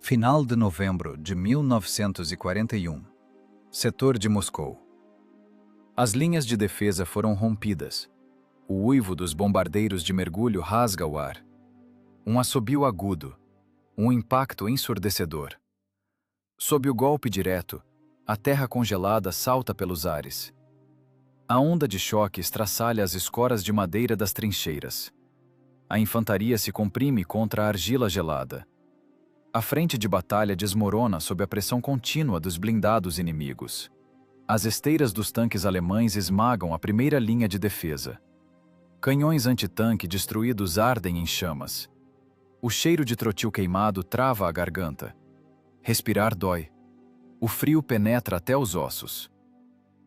Final de novembro de 1941. Setor de Moscou. As linhas de defesa foram rompidas. O uivo dos bombardeiros de mergulho rasga o ar. Um assobio agudo. Um impacto ensurdecedor. Sob o golpe direto, a terra congelada salta pelos ares. A onda de choque estraçalha as escoras de madeira das trincheiras. A infantaria se comprime contra a argila gelada. A frente de batalha desmorona sob a pressão contínua dos blindados inimigos. As esteiras dos tanques alemães esmagam a primeira linha de defesa. Canhões antitanque destruídos ardem em chamas. O cheiro de trotil queimado trava a garganta. Respirar dói. O frio penetra até os ossos.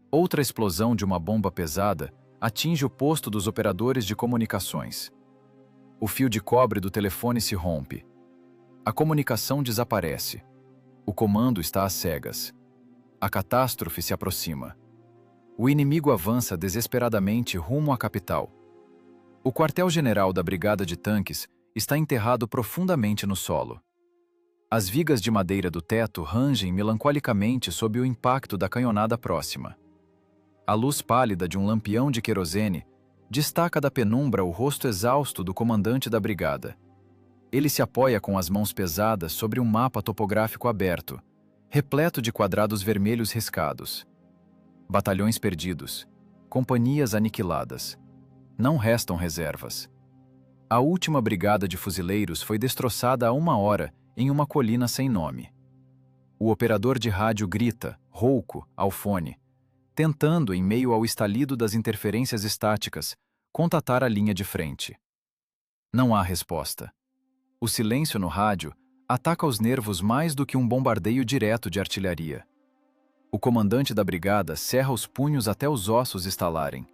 Outra explosão de uma bomba pesada atinge o posto dos operadores de comunicações. O fio de cobre do telefone se rompe. A comunicação desaparece. O comando está às cegas. A catástrofe se aproxima. O inimigo avança desesperadamente rumo à capital. O quartel-general da Brigada de Tanques está enterrado profundamente no solo. As vigas de madeira do teto rangem melancolicamente sob o impacto da canhonada próxima. A luz pálida de um lampião de querosene destaca da penumbra o rosto exausto do comandante da brigada. Ele se apoia com as mãos pesadas sobre um mapa topográfico aberto, repleto de quadrados vermelhos riscados. Batalhões perdidos, companhias aniquiladas. Não restam reservas. A última brigada de fuzileiros foi destroçada há 1 hora em uma colina sem nome. O operador de rádio grita, rouco, ao fone, tentando, em meio ao estalido das interferências estáticas, contatar a linha de frente. Não há resposta. O silêncio no rádio ataca os nervos mais do que um bombardeio direto de artilharia. O comandante da brigada cerra os punhos até os ossos estalarem.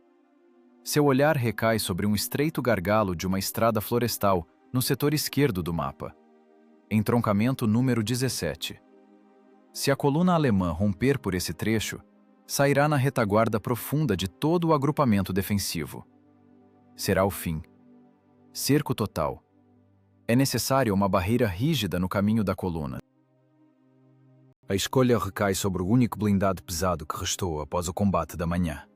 Seu olhar recai sobre um estreito gargalo de uma estrada florestal no setor esquerdo do mapa. Entroncamento número 17. Se a coluna alemã romper por esse trecho, sairá na retaguarda profunda de todo o agrupamento defensivo. Será o fim. Cerco total. É necessária uma barreira rígida no caminho da coluna. A escolha recai sobre o único blindado pesado que restou após o combate da manhã.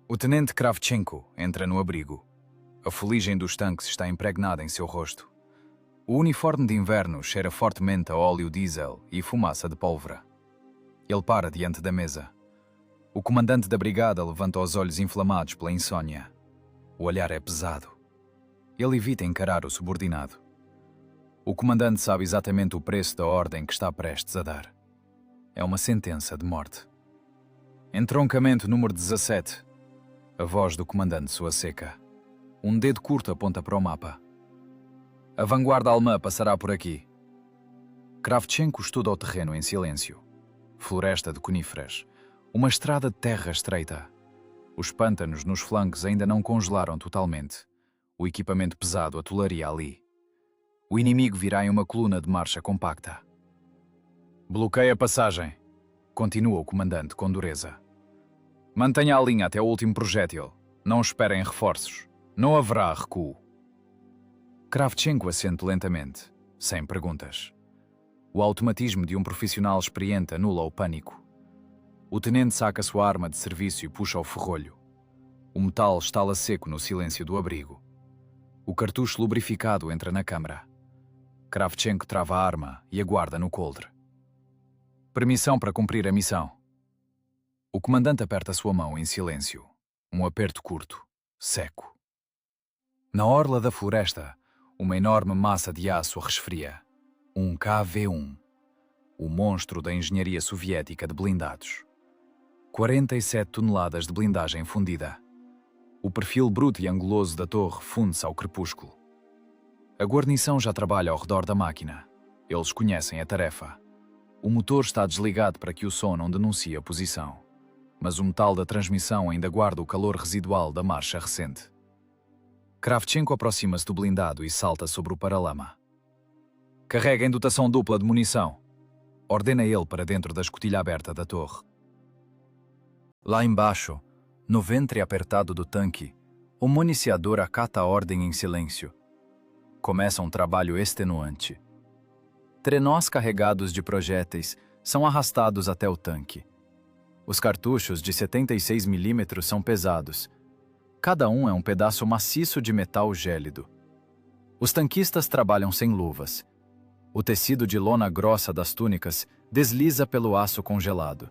O tenente Kravchenko entra no abrigo. A fuligem dos tanques está impregnada em seu rosto. O uniforme de inverno cheira fortemente a óleo diesel e fumaça de pólvora. Ele para diante da mesa. O comandante da brigada levanta os olhos inflamados pela insônia. O olhar é pesado. Ele evita encarar o subordinado. O comandante sabe exatamente o preço da ordem que está prestes a dar. É uma sentença de morte. Entroncamento número 17. A voz do comandante soa seca. Um dedo curto aponta para o mapa. A vanguarda alemã passará por aqui. Kravchenko estuda o terreno em silêncio. Floresta de coníferas. Uma estrada de terra estreita. Os pântanos nos flancos ainda não congelaram totalmente. O equipamento pesado atolaria ali. O inimigo virá em uma coluna de marcha compacta. Bloqueia a passagem, continua o comandante com dureza. Mantenha a linha até o último projétil. Não esperem reforços. Não haverá recuo. Kravchenko assente lentamente, sem perguntas. O automatismo de um profissional experiente anula o pânico. O tenente saca sua arma de serviço e puxa o ferrolho. O metal estala seco no silêncio do abrigo. O cartucho lubrificado entra na câmara. Kravchenko trava a arma e aguarda no coldre. Permissão para cumprir a missão. O comandante aperta sua mão em silêncio. Um aperto curto, seco. Na orla da floresta, uma enorme massa de aço resfria. Um KV-1. O monstro da engenharia soviética de blindados. 47 toneladas de blindagem fundida. O perfil bruto e anguloso da torre funde-se ao crepúsculo. A guarnição já trabalha ao redor da máquina. Eles conhecem a tarefa. O motor está desligado para que o som não denuncie a posição. Mas o metal da transmissão ainda guarda o calor residual da marcha recente. Kravchenko aproxima-se do blindado e salta sobre o paralama. Carrega em dotação dupla de munição. Ordena ele para dentro da escotilha aberta da torre. Lá embaixo, no ventre apertado do tanque, o municiador acata a ordem em silêncio. Começa um trabalho extenuante. trenós carregados de projéteis são arrastados até o tanque. Os cartuchos de 76 mm são pesados. Cada um é um pedaço maciço de metal gélido. Os tanquistas trabalham sem luvas. O tecido de lona grossa das túnicas desliza pelo aço congelado.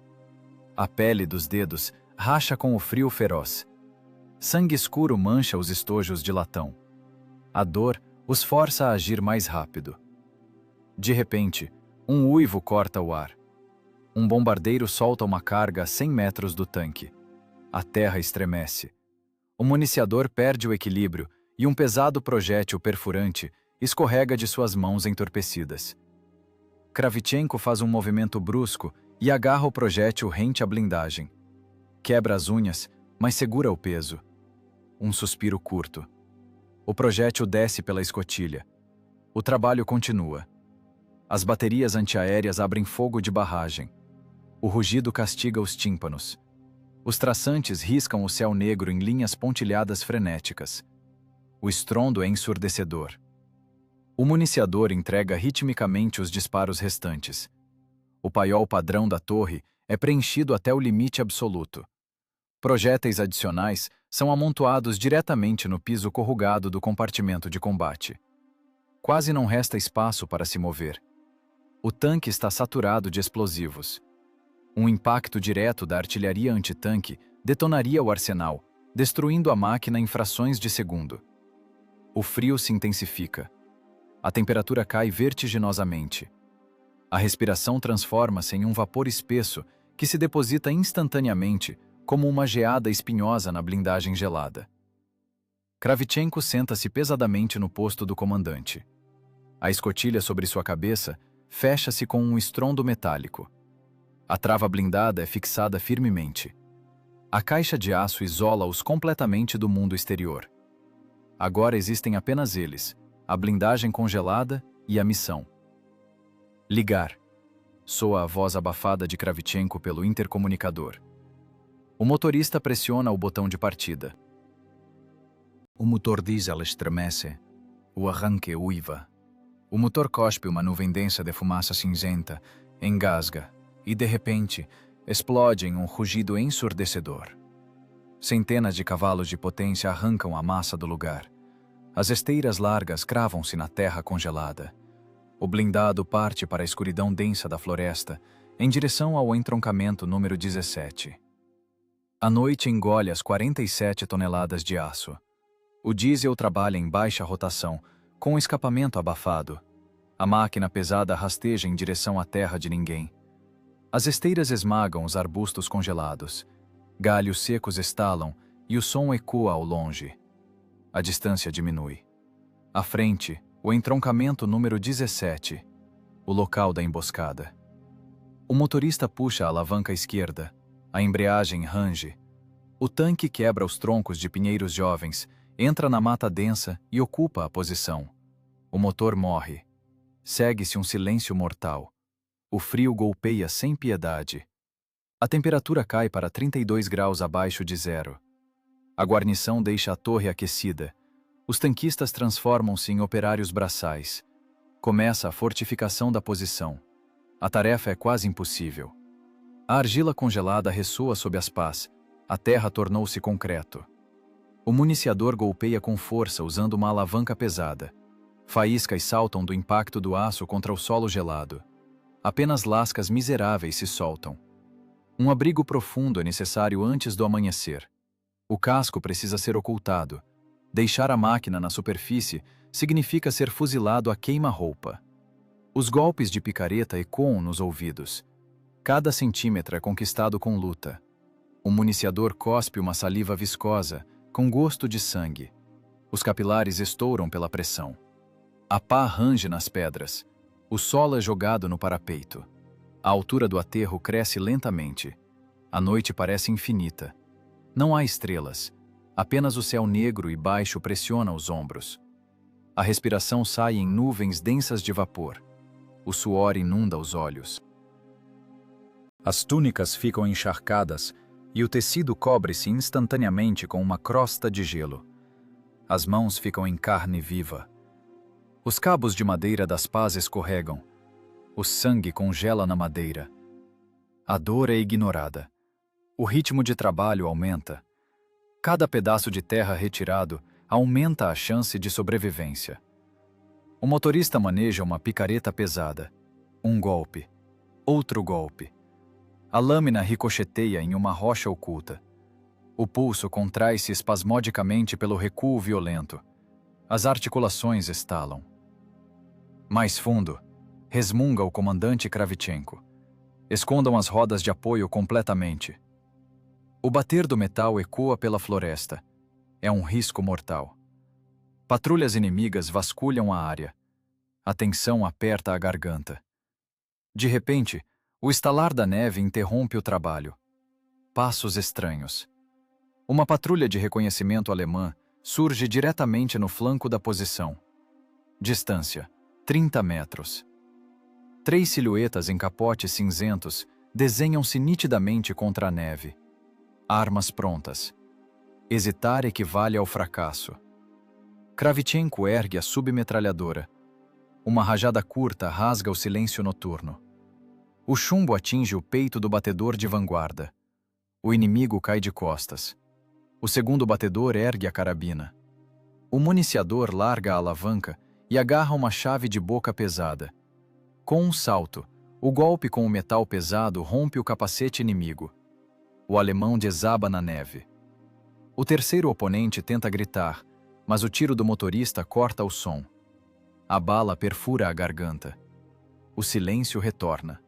A pele dos dedos racha com o frio feroz. Sangue escuro mancha os estojos de latão. A dor os força a agir mais rápido. De repente, um uivo corta o ar. Um bombardeiro solta uma carga a 100 metros do tanque. A terra estremece. O municiador perde o equilíbrio e um pesado projétil perfurante escorrega de suas mãos entorpecidas. Kravchenko faz um movimento brusco e agarra o projétil rente à blindagem. Quebra as unhas, mas segura o peso. Um suspiro curto. O projétil desce pela escotilha. O trabalho continua. As baterias antiaéreas abrem fogo de barragem. O rugido castiga os tímpanos. Os traçantes riscam o céu negro em linhas pontilhadas frenéticas. O estrondo é ensurdecedor. O municiador entrega ritmicamente os disparos restantes. O paiol padrão da torre é preenchido até o limite absoluto. Projéteis adicionais são amontoados diretamente no piso corrugado do compartimento de combate. Quase não resta espaço para se mover. O tanque está saturado de explosivos. Um impacto direto da artilharia antitanque detonaria o arsenal, destruindo a máquina em frações de segundo. O frio se intensifica. A temperatura cai vertiginosamente. A respiração transforma-se em um vapor espesso que se deposita instantaneamente como uma geada espinhosa na blindagem gelada. Kravchenko senta-se pesadamente no posto do comandante. A escotilha sobre sua cabeça fecha-se com um estrondo metálico. A trava blindada é fixada firmemente. A caixa de aço isola-os completamente do mundo exterior. Agora existem apenas eles, a blindagem congelada e a missão. Ligar. Soa a voz abafada de Kravchenko pelo intercomunicador. O motorista pressiona o botão de partida. O motor diesel estremece. O arranque uiva. O motor cospe uma nuvem densa de fumaça cinzenta, engasga e, de repente, explode em um rugido ensurdecedor. Centenas de cavalos de potência arrancam a massa do lugar. As esteiras largas cravam-se na terra congelada. O blindado parte para a escuridão densa da floresta, em direção ao entroncamento número 17. A noite engole as 47 toneladas de aço. O diesel trabalha em baixa rotação, com o escapamento abafado. A máquina pesada rasteja em direção à terra de ninguém. As esteiras esmagam os arbustos congelados. Galhos secos estalam e o som ecoa ao longe. A distância diminui. À frente, o entroncamento número 17, o local da emboscada. O motorista puxa a alavanca esquerda. A embreagem range. O tanque quebra os troncos de pinheiros jovens, entra na mata densa e ocupa a posição. O motor morre. Segue-se um silêncio mortal. O frio golpeia sem piedade. A temperatura cai para 32 graus abaixo de zero. A guarnição deixa a torre aquecida. Os tanquistas transformam-se em operários braçais. Começa a fortificação da posição. A tarefa é quase impossível. A argila congelada ressoa sob as pás. A terra tornou-se concreto. O municiador golpeia com força usando uma alavanca pesada. Faíscas saltam do impacto do aço contra o solo gelado. Apenas lascas miseráveis se soltam. Um abrigo profundo é necessário antes do amanhecer. O casco precisa ser ocultado. Deixar a máquina na superfície significa ser fuzilado a queima-roupa. Os golpes de picareta ecoam nos ouvidos. Cada centímetro é conquistado com luta. O municiador cospe uma saliva viscosa, com gosto de sangue. Os capilares estouram pela pressão. A pá range nas pedras. O solo é jogado no parapeito. A altura do aterro cresce lentamente. A noite parece infinita. Não há estrelas. Apenas o céu negro e baixo pressiona os ombros. A respiração sai em nuvens densas de vapor. O suor inunda os olhos. As túnicas ficam encharcadas e o tecido cobre-se instantaneamente com uma crosta de gelo. As mãos ficam em carne viva. Os cabos de madeira das pás escorregam. O sangue congela na madeira. A dor é ignorada. O ritmo de trabalho aumenta. Cada pedaço de terra retirado aumenta a chance de sobrevivência. O motorista maneja uma picareta pesada. Um golpe. Outro golpe. A lâmina ricocheteia em uma rocha oculta. O pulso contrai-se espasmodicamente pelo recuo violento. As articulações estalam. Mais fundo, resmunga o comandante Kravchenko. Escondam as rodas de apoio completamente. O bater do metal ecoa pela floresta. É um risco mortal. Patrulhas inimigas vasculham a área. A tensão aperta a garganta. De repente, o estalar da neve interrompe o trabalho. Passos estranhos. Uma patrulha de reconhecimento alemã surge diretamente no flanco da posição. Distância: 30 metros. 3 silhuetas em capotes cinzentos desenham-se nitidamente contra a neve. Armas prontas. Hesitar equivale ao fracasso. Kravchenko ergue a submetralhadora. Uma rajada curta rasga o silêncio noturno. O chumbo atinge o peito do batedor de vanguarda. O inimigo cai de costas. O segundo batedor ergue a carabina. O municiador larga a alavanca e agarra uma chave de boca pesada. Com um salto, o golpe com o metal pesado rompe o capacete inimigo. O alemão desaba na neve. O terceiro oponente tenta gritar, mas o tiro do motorista corta o som. A bala perfura a garganta. O silêncio retorna.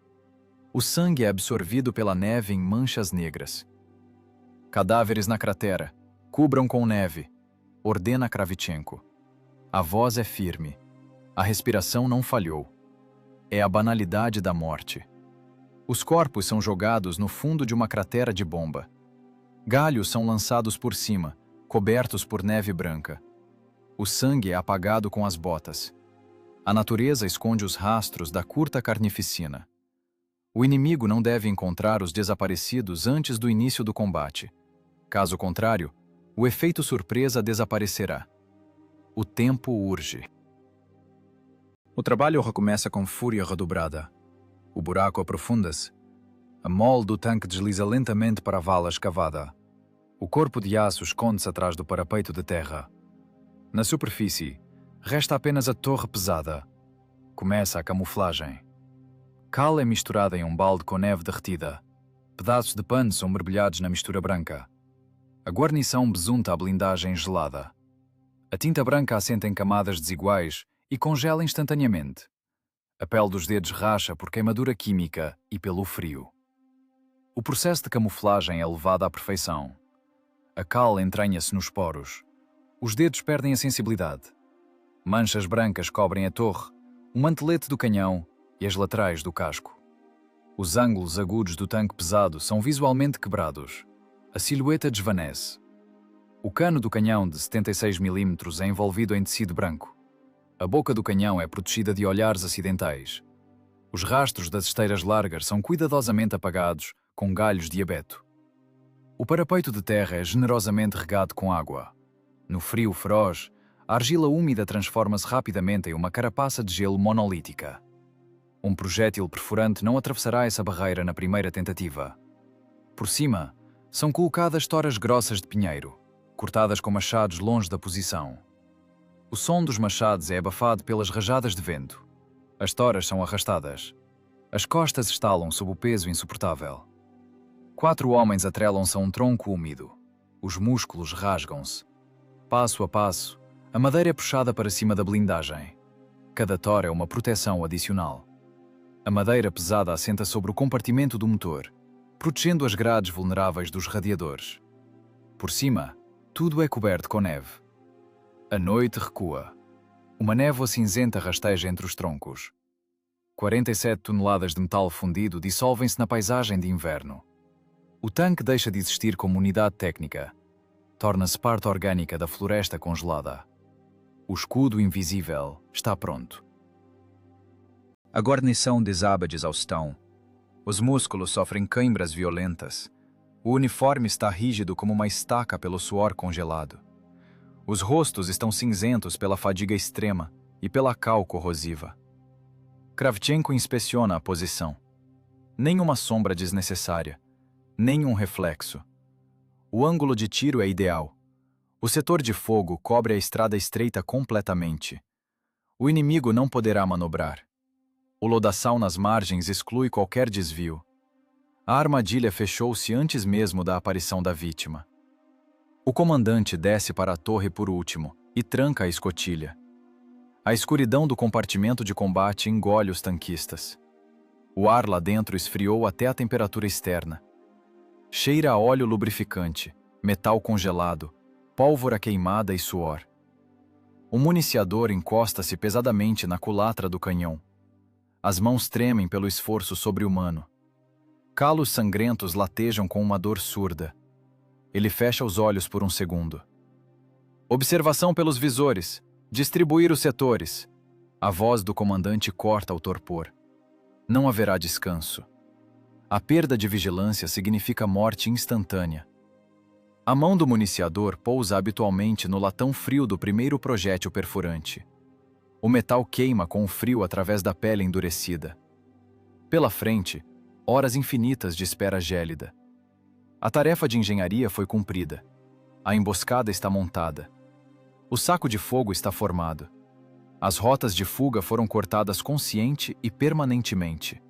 O sangue é absorvido pela neve em manchas negras. Cadáveres na cratera. Cubram com neve. Ordena Kravchenko. A voz é firme. A respiração não falhou. É a banalidade da morte. Os corpos são jogados no fundo de uma cratera de bomba. Galhos são lançados por cima, cobertos por neve branca. O sangue é apagado com as botas. A natureza esconde os rastros da curta carnificina. O inimigo não deve encontrar os desaparecidos antes do início do combate. Caso contrário, o efeito surpresa desaparecerá. O tempo urge. O trabalho recomeça com fúria redobrada. O buraco aprofunda-se. A mole do tanque desliza lentamente para a vala escavada. O corpo de aço esconde-se atrás do parapeito de terra. Na superfície, resta apenas a torre pesada. Começa a camuflagem. Cal é misturada em um balde com neve derretida. Pedaços de pano são mergulhados na mistura branca. A guarnição besunta a blindagem gelada. A tinta branca assenta em camadas desiguais e congela instantaneamente. A pele dos dedos racha por queimadura química e pelo frio. O processo de camuflagem é levado à perfeição. A cal entranha-se nos poros. Os dedos perdem a sensibilidade. Manchas brancas cobrem a torre, o mantelete do canhão e as laterais do casco. Os ângulos agudos do tanque pesado são visualmente quebrados. A silhueta desvanece. O cano do canhão de 76 mm é envolvido em tecido branco. A boca do canhão é protegida de olhares acidentais. Os rastros das esteiras largas são cuidadosamente apagados com galhos de abeto. O parapeito de terra é generosamente regado com água. No frio feroz, a argila úmida transforma-se rapidamente em uma carapaça de gelo monolítica. Um projétil perfurante não atravessará essa barreira na primeira tentativa. Por cima, são colocadas toras grossas de pinheiro, cortadas com machados longe da posição. O som dos machados é abafado pelas rajadas de vento. As toras são arrastadas. As costas estalam sob o peso insuportável. 4 homens atrelam-se a um tronco úmido. Os músculos rasgam-se. Passo a passo, a madeira é puxada para cima da blindagem. Cada tora é uma proteção adicional. A madeira pesada assenta sobre o compartimento do motor, protegendo as grades vulneráveis dos radiadores. Por cima, tudo é coberto com neve. A noite recua. Uma névoa cinzenta rasteja entre os troncos. 47 toneladas de metal fundido dissolvem-se na paisagem de inverno. O tanque deixa de existir como unidade técnica. Torna-se parte orgânica da floresta congelada. O escudo invisível está pronto. A guarnição desaba de exaustão. Os músculos sofrem câimbras violentas. O uniforme está rígido como uma estaca pelo suor congelado. Os rostos estão cinzentos pela fadiga extrema e pela cal corrosiva. Kravchenko inspeciona a posição. Nenhuma sombra desnecessária, nenhum reflexo. O ângulo de tiro é ideal. O setor de fogo cobre a estrada estreita completamente. O inimigo não poderá manobrar. O lodaçal nas margens exclui qualquer desvio. A armadilha fechou-se antes mesmo da aparição da vítima. O comandante desce para a torre por último e tranca a escotilha. A escuridão do compartimento de combate engole os tanquistas. O ar lá dentro esfriou até a temperatura externa. Cheira a óleo lubrificante, metal congelado, pólvora queimada e suor. O municiador encosta-se pesadamente na culatra do canhão. As mãos tremem pelo esforço sobre-humano. Calos sangrentos latejam com uma dor surda. Ele fecha os olhos por um segundo. Observação pelos visores. Distribuir os setores. A voz do comandante corta o torpor. Não haverá descanso. A perda de vigilância significa morte instantânea. A mão do municiador pousa habitualmente no latão frio do primeiro projétil perfurante. O metal queima com o frio através da pele endurecida. Pela frente, horas infinitas de espera gélida. A tarefa de engenharia foi cumprida. A emboscada está montada. O saco de fogo está formado. As rotas de fuga foram cortadas consciente e permanentemente.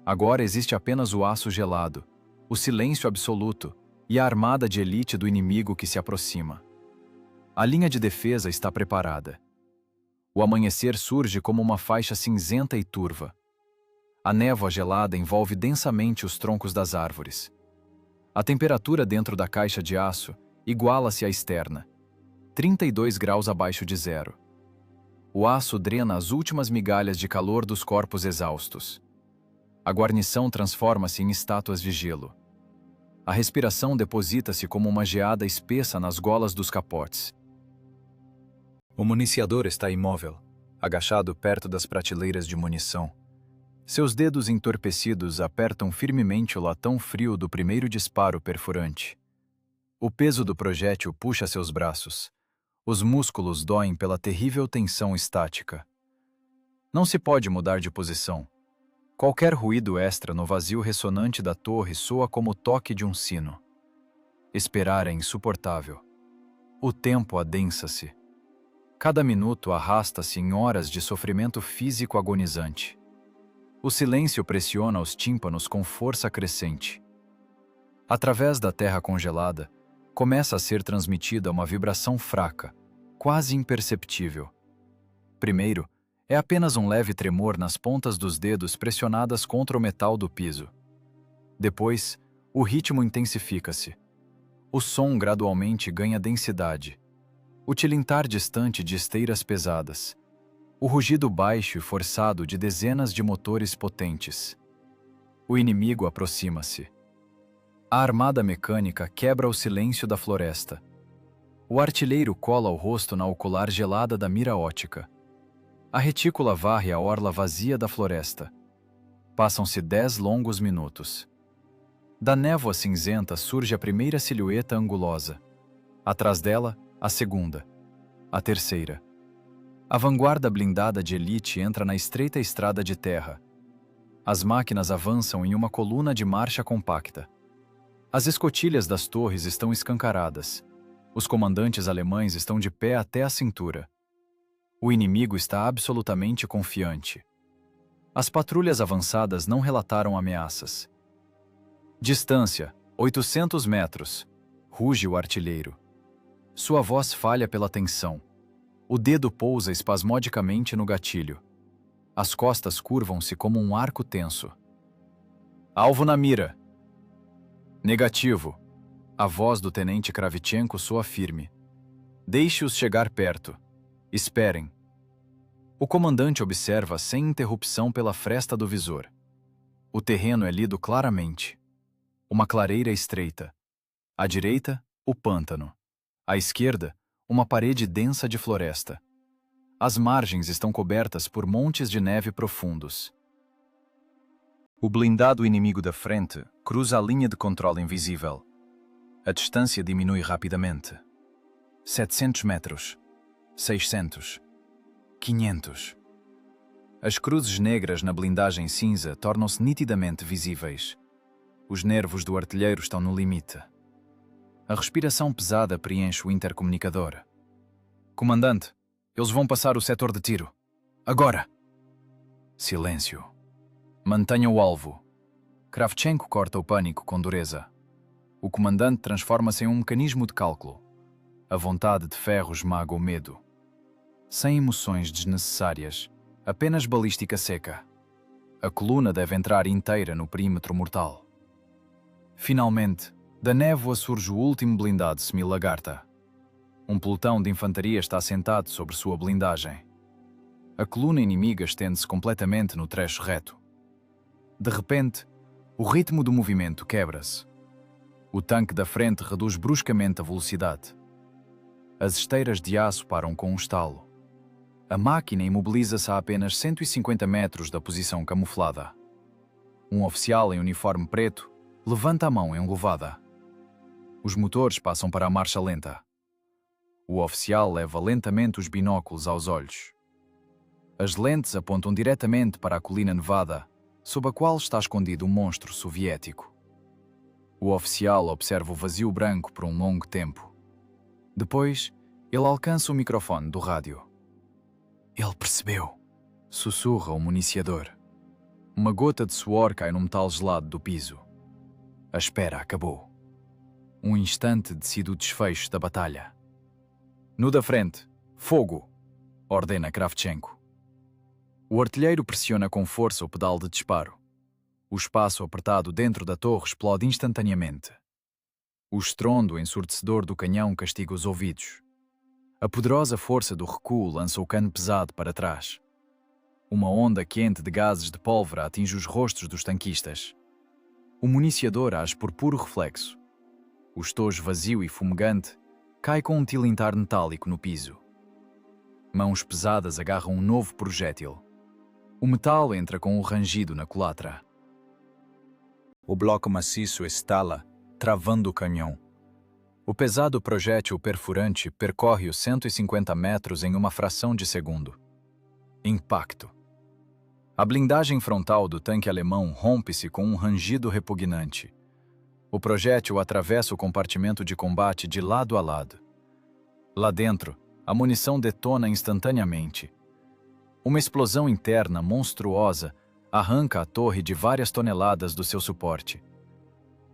Agora existe apenas o aço gelado, o silêncio absoluto e a armada de elite do inimigo que se aproxima. A linha de defesa está preparada. O amanhecer surge como uma faixa cinzenta e turva. A névoa gelada envolve densamente os troncos das árvores. A temperatura dentro da caixa de aço iguala-se à externa, 32 graus abaixo de zero. O aço drena as últimas migalhas de calor dos corpos exaustos. A guarnição transforma-se em estátuas de gelo. A respiração deposita-se como uma geada espessa nas golas dos capotes. O municiador está imóvel, agachado perto das prateleiras de munição. Seus dedos entorpecidos apertam firmemente o latão frio do primeiro disparo perfurante. O peso do projétil puxa seus braços. Os músculos doem pela terrível tensão estática. Não se pode mudar de posição. Qualquer ruído extra no vazio ressonante da torre soa como o toque de um sino. Esperar é insuportável. O tempo adensa-se. Cada minuto arrasta-se em horas de sofrimento físico agonizante. O silêncio pressiona os tímpanos com força crescente. Através da terra congelada, começa a ser transmitida uma vibração fraca, quase imperceptível. Primeiro, é apenas um leve tremor nas pontas dos dedos pressionadas contra o metal do piso. Depois, o ritmo intensifica-se. O som gradualmente ganha densidade. O tilintar distante de esteiras pesadas. O rugido baixo e forçado de dezenas de motores potentes. O inimigo aproxima-se. A armada mecânica quebra o silêncio da floresta. O artilheiro cola o rosto na ocular gelada da mira ótica. A retícula varre a orla vazia da floresta. Passam-se 10 longos minutos. Da névoa cinzenta surge a primeira silhueta angulosa. Atrás dela, a segunda. A terceira. A vanguarda blindada de elite entra na estreita estrada de terra. As máquinas avançam em uma coluna de marcha compacta. As escotilhas das torres estão escancaradas. Os comandantes alemães estão de pé até a cintura. O inimigo está absolutamente confiante. As patrulhas avançadas não relataram ameaças. Distância, 800 metros. Ruge o artilheiro. Sua voz falha pela tensão. O dedo pousa espasmodicamente no gatilho. As costas curvam-se como um arco tenso. Alvo na mira. Negativo. A voz do tenente Kravchenko soa firme. Deixe-os chegar perto. Esperem. O comandante observa sem interrupção pela fresta do visor. O terreno é lido claramente. Uma clareira estreita. À direita, o pântano. À esquerda, uma parede densa de floresta. As margens estão cobertas por montes de neve profundos. O blindado inimigo da frente cruza a linha de controle invisível. A distância diminui rapidamente. 700 metros. 600. 500. As cruzes negras na blindagem cinza tornam-se nitidamente visíveis. Os nervos do artilheiro estão no limite. A respiração pesada preenche o intercomunicador. Comandante, eles vão passar o setor de tiro. Agora! Silêncio. Mantenha o alvo. Kravchenko corta o pânico com dureza. O comandante transforma-se em um mecanismo de cálculo. A vontade de ferro esmaga o medo. Sem emoções desnecessárias, apenas balística seca. A coluna deve entrar inteira no perímetro mortal. Finalmente, da névoa surge o último blindado semi-lagarta. Um pelotão de infantaria está assentado sobre sua blindagem. A coluna inimiga estende-se completamente no trecho reto. De repente, o ritmo do movimento quebra-se. O tanque da frente reduz bruscamente a velocidade. As esteiras de aço param com um estalo. A máquina imobiliza-se a apenas 150 metros da posição camuflada. Um oficial em uniforme preto levanta a mão enluvada. Os motores passam para a marcha lenta. O oficial leva lentamente os binóculos aos olhos. As lentes apontam diretamente para a colina nevada, sob a qual está escondido um monstro soviético. O oficial observa o vazio branco por um longo tempo. Depois, ele alcança o microfone do rádio. Ele percebeu, sussurra o municiador. Uma gota de suor cai no metal gelado do piso. A espera acabou. Um instante decide o desfecho da batalha. No da frente, fogo! Ordena Kravchenko. O artilheiro pressiona com força o pedal de disparo. O espaço apertado dentro da torre explode instantaneamente. O estrondo ensurdecedor do canhão castiga os ouvidos. A poderosa força do recuo lança o cano pesado para trás. Uma onda quente de gases de pólvora atinge os rostos dos tanquistas. O municiador age por puro reflexo. O estojo vazio e fumegante cai com um tilintar metálico no piso. Mãos pesadas agarram um novo projétil. O metal entra com um rangido na culatra. O bloco maciço estala, travando o canhão. O pesado projétil perfurante percorre os 150 metros em uma fração de segundo. Impacto. A blindagem frontal do tanque alemão rompe-se com um rangido repugnante. O projétil atravessa o compartimento de combate de lado a lado. Lá dentro, a munição detona instantaneamente. Uma explosão interna monstruosa arranca a torre de várias toneladas do seu suporte.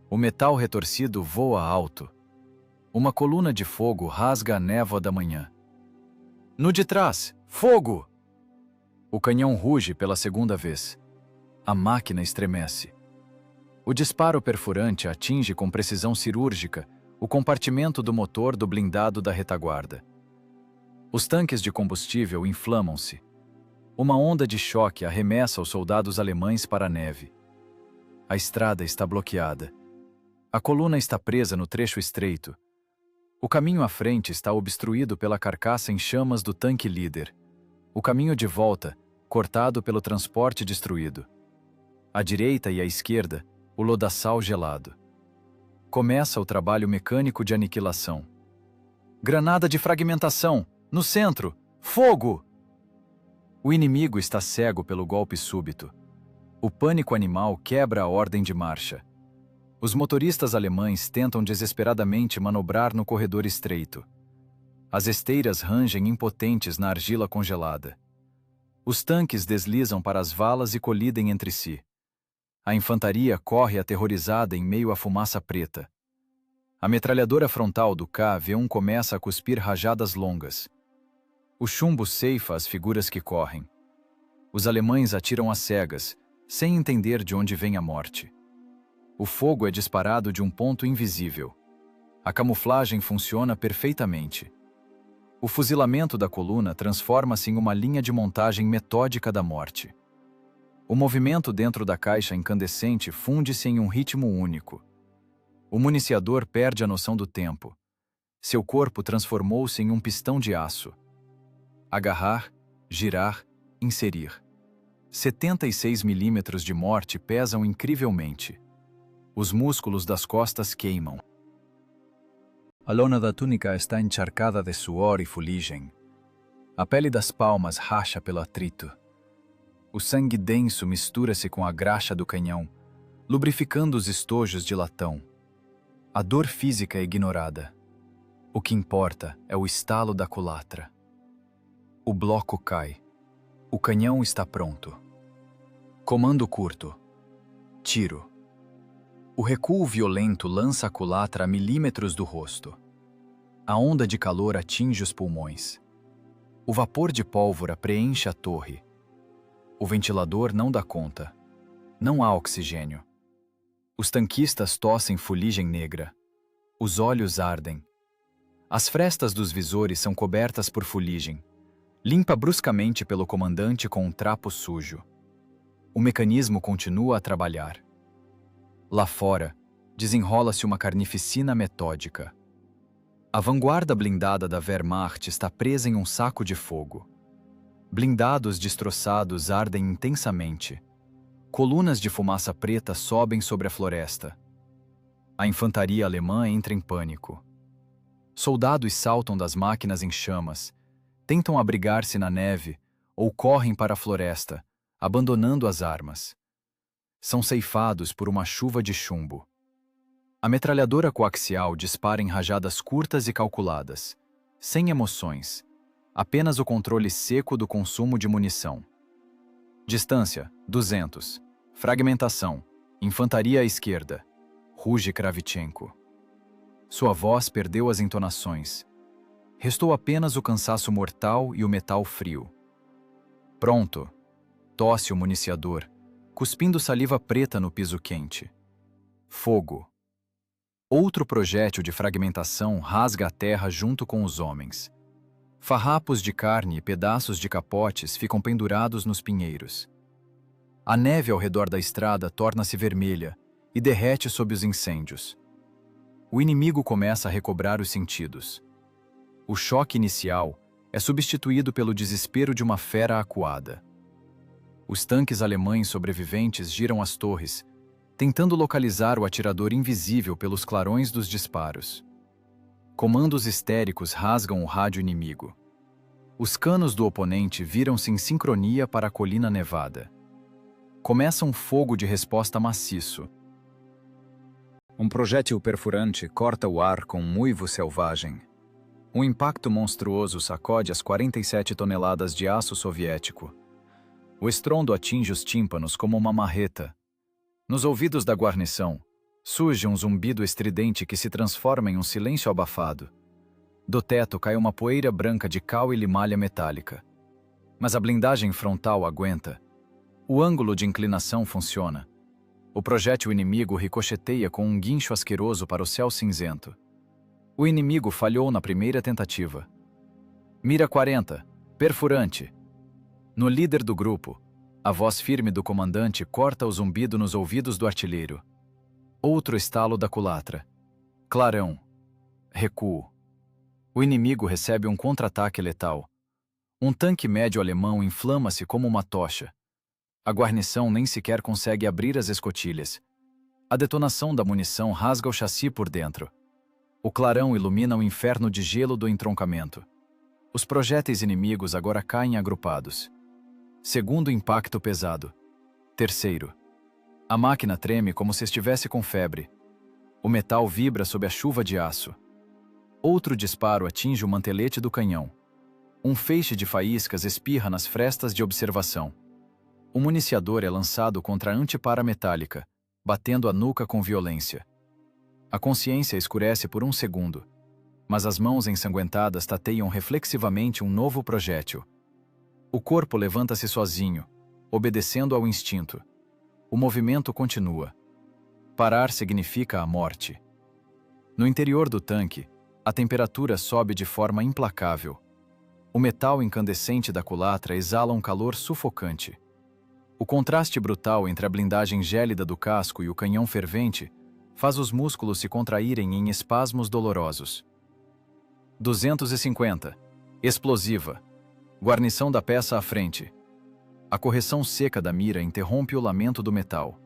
O metal retorcido voa alto. Uma coluna de fogo rasga a névoa da manhã. No de trás, fogo! O canhão ruge pela segunda vez. A máquina estremece. O disparo perfurante atinge com precisão cirúrgica o compartimento do motor do blindado da retaguarda. Os tanques de combustível inflamam-se. Uma onda de choque arremessa os soldados alemães para a neve. A estrada está bloqueada. A coluna está presa no trecho estreito. O caminho à frente está obstruído pela carcaça em chamas do tanque líder. O caminho de volta, cortado pelo transporte destruído. À direita e à esquerda, o lodaçal gelado. Começa o trabalho mecânico de aniquilação. Granada de fragmentação! No centro! Fogo! O inimigo está cego pelo golpe súbito. O pânico animal quebra a ordem de marcha. Os motoristas alemães tentam desesperadamente manobrar no corredor estreito. As esteiras rangem impotentes na argila congelada. Os tanques deslizam para as valas e colidem entre si. A infantaria corre aterrorizada em meio à fumaça preta. A metralhadora frontal do KV-1 começa a cuspir rajadas longas. O chumbo ceifa as figuras que correm. Os alemães atiram às cegas, sem entender de onde vem a morte. O fogo é disparado de um ponto invisível. A camuflagem funciona perfeitamente. O fuzilamento da coluna transforma-se em uma linha de montagem metódica da morte. O movimento dentro da caixa incandescente funde-se em um ritmo único. O municiador perde a noção do tempo. Seu corpo transformou-se em um pistão de aço. Agarrar, girar, inserir. 76 milímetros de morte pesam incrivelmente. Os músculos das costas queimam. A lona da túnica está encharcada de suor e fuligem. A pele das palmas racha pelo atrito. O sangue denso mistura-se com a graxa do canhão, lubrificando os estojos de latão. A dor física é ignorada. O que importa é o estalo da culatra. O bloco cai. O canhão está pronto. Comando curto. Tiro. O recuo violento lança a culatra a milímetros do rosto. A onda de calor atinge os pulmões. O vapor de pólvora preenche a torre. O ventilador não dá conta. Não há oxigênio. Os tanquistas tossem fuligem negra. Os olhos ardem. As frestas dos visores são cobertas por fuligem, limpa bruscamente pelo comandante com um trapo sujo. O mecanismo continua a trabalhar. Lá fora, desenrola-se uma carnificina metódica. A vanguarda blindada da Wehrmacht está presa em um saco de fogo. Blindados destroçados ardem intensamente. Colunas de fumaça preta sobem sobre a floresta. A infantaria alemã entra em pânico. Soldados saltam das máquinas em chamas, tentam abrigar-se na neve ou correm para a floresta, abandonando as armas. São ceifados por uma chuva de chumbo. A metralhadora coaxial dispara em rajadas curtas e calculadas, sem emoções, apenas o controle seco do consumo de munição. Distância, 200. Fragmentação, infantaria à esquerda. Ruge Kravchenko. Sua voz perdeu as entonações. Restou apenas o cansaço mortal e o metal frio. Pronto, tosse o municiador, cuspindo saliva preta no piso quente. Fogo. Outro projétil de fragmentação rasga a terra junto com os homens. Farrapos de carne e pedaços de capotes ficam pendurados nos pinheiros. A neve ao redor da estrada torna-se vermelha e derrete sob os incêndios. O inimigo começa a recobrar os sentidos. O choque inicial é substituído pelo desespero de uma fera acuada. Os tanques alemães sobreviventes giram as torres, tentando localizar o atirador invisível pelos clarões dos disparos. Comandos histéricos rasgam o rádio inimigo. Os canos do oponente viram-se em sincronia para a colina nevada. Começa um fogo de resposta maciço. Um projétil perfurante corta o ar com um uivo selvagem. Um impacto monstruoso sacode as 47 toneladas de aço soviético. O estrondo atinge os tímpanos como uma marreta. Nos ouvidos da guarnição, surge um zumbido estridente que se transforma em um silêncio abafado. Do teto cai uma poeira branca de cal e limalha metálica. Mas a blindagem frontal aguenta. O ângulo de inclinação funciona. O projétil inimigo ricocheteia com um guincho asqueroso para o céu cinzento. O inimigo falhou na primeira tentativa. Mira 40, perfurante. No líder do grupo, a voz firme do comandante corta o zumbido nos ouvidos do artilheiro. Outro estalo da culatra. Clarão. Recuo. O inimigo recebe um contra-ataque letal. Um tanque médio alemão inflama-se como uma tocha. A guarnição nem sequer consegue abrir as escotilhas. A detonação da munição rasga o chassi por dentro. O clarão ilumina o inferno de gelo do entroncamento. Os projéteis inimigos agora caem agrupados. Segundo impacto pesado. Terceiro. A máquina treme como se estivesse com febre. O metal vibra sob a chuva de aço. Outro disparo atinge o mantelete do canhão. Um feixe de faíscas espirra nas frestas de observação. O municiador é lançado contra a antepara metálica, batendo a nuca com violência. A consciência escurece por um segundo, mas as mãos ensanguentadas tateiam reflexivamente um novo projétil. O corpo levanta-se sozinho, obedecendo ao instinto. O movimento continua. Parar significa a morte. No interior do tanque, a temperatura sobe de forma implacável. O metal incandescente da culatra exala um calor sufocante. O contraste brutal entre a blindagem gélida do casco e o canhão fervente faz os músculos se contraírem em espasmos dolorosos. 250. Explosiva. Guarnição da peça à frente. A correção seca da mira interrompe o lamento do metal.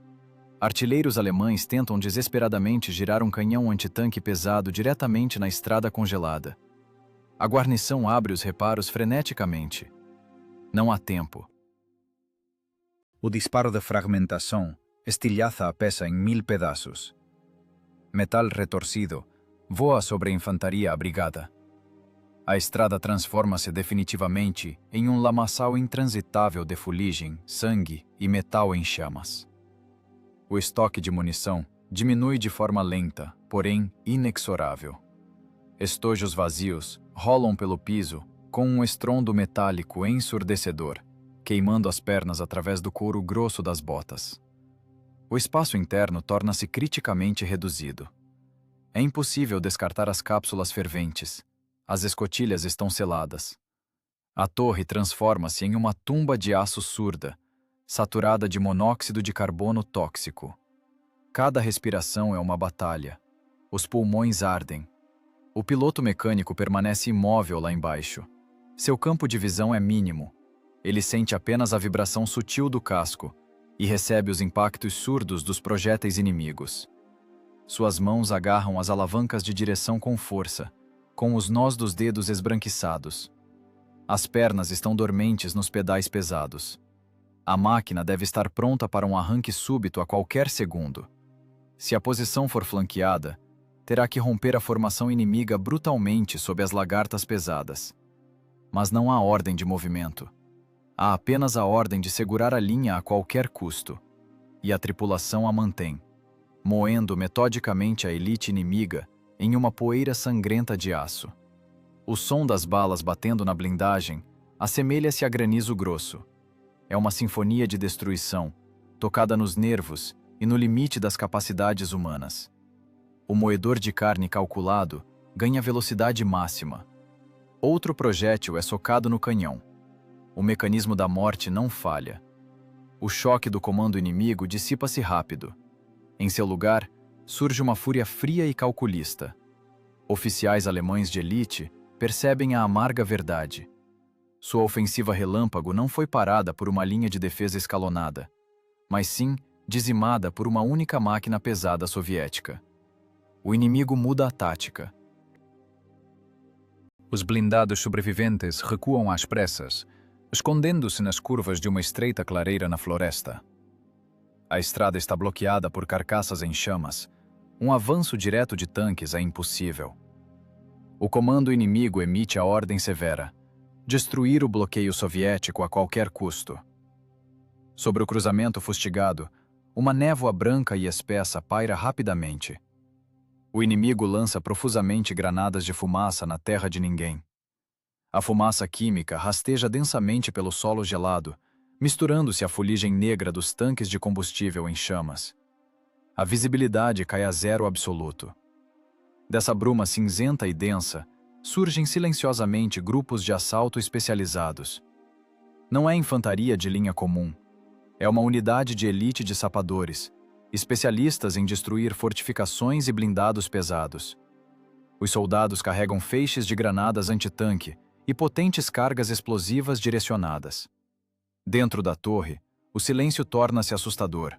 Artilheiros alemães tentam desesperadamente girar um canhão antitanque pesado diretamente na estrada congelada. A guarnição abre os reparos freneticamente. Não há tempo. O disparo de fragmentação estilhaça a peça em 1000 pedaços. Metal retorcido voa sobre a infantaria abrigada. A estrada transforma-se definitivamente em um lamaçal intransitável de fuligem, sangue e metal em chamas. O estoque de munição diminui de forma lenta, porém inexorável. Estojos vazios rolam pelo piso com um estrondo metálico ensurdecedor, queimando as pernas através do couro grosso das botas. O espaço interno torna-se criticamente reduzido. É impossível descartar as cápsulas ferventes. As escotilhas estão seladas. A torre transforma-se em uma tumba de aço surda, saturada de monóxido de carbono tóxico. Cada respiração é uma batalha. Os pulmões ardem. O piloto mecânico permanece imóvel lá embaixo. Seu campo de visão é mínimo. Ele sente apenas a vibração sutil do casco e recebe os impactos surdos dos projéteis inimigos. Suas mãos agarram as alavancas de direção com força, com os nós dos dedos esbranquiçados. As pernas estão dormentes nos pedais pesados. A máquina deve estar pronta para um arranque súbito a qualquer segundo. Se a posição for flanqueada, terá que romper a formação inimiga brutalmente sob as lagartas pesadas. Mas não há ordem de movimento. Há apenas a ordem de segurar a linha a qualquer custo. E a tripulação a mantém, moendo metodicamente a elite inimiga em uma poeira sangrenta de aço. O som das balas batendo na blindagem assemelha-se a granizo grosso. É uma sinfonia de destruição, tocada nos nervos e no limite das capacidades humanas. O moedor de carne calculado ganha velocidade máxima. Outro projétil é socado no canhão. O mecanismo da morte não falha. O choque do comando inimigo dissipa-se rápido. Em seu lugar, surge uma fúria fria e calculista. Oficiais alemães de elite percebem a amarga verdade. Sua ofensiva relâmpago não foi parada por uma linha de defesa escalonada, mas sim dizimada por uma única máquina pesada soviética. O inimigo muda a tática. Os blindados sobreviventes recuam às pressas, escondendo-se nas curvas de uma estreita clareira na floresta. A estrada está bloqueada por carcaças em chamas. Um avanço direto de tanques é impossível. O comando inimigo emite a ordem severa: destruir o bloqueio soviético a qualquer custo. Sobre o cruzamento fustigado, uma névoa branca e espessa paira rapidamente. O inimigo lança profusamente granadas de fumaça na terra de ninguém. A fumaça química rasteja densamente pelo solo gelado, misturando-se à fuligem negra dos tanques de combustível em chamas. A visibilidade cai a zero absoluto. Dessa bruma cinzenta e densa, surgem silenciosamente grupos de assalto especializados. Não é infantaria de linha comum. É uma unidade de elite de sapadores, especialistas em destruir fortificações e blindados pesados. Os soldados carregam feixes de granadas antitanque e potentes cargas explosivas direcionadas. Dentro da torre, o silêncio torna-se assustador.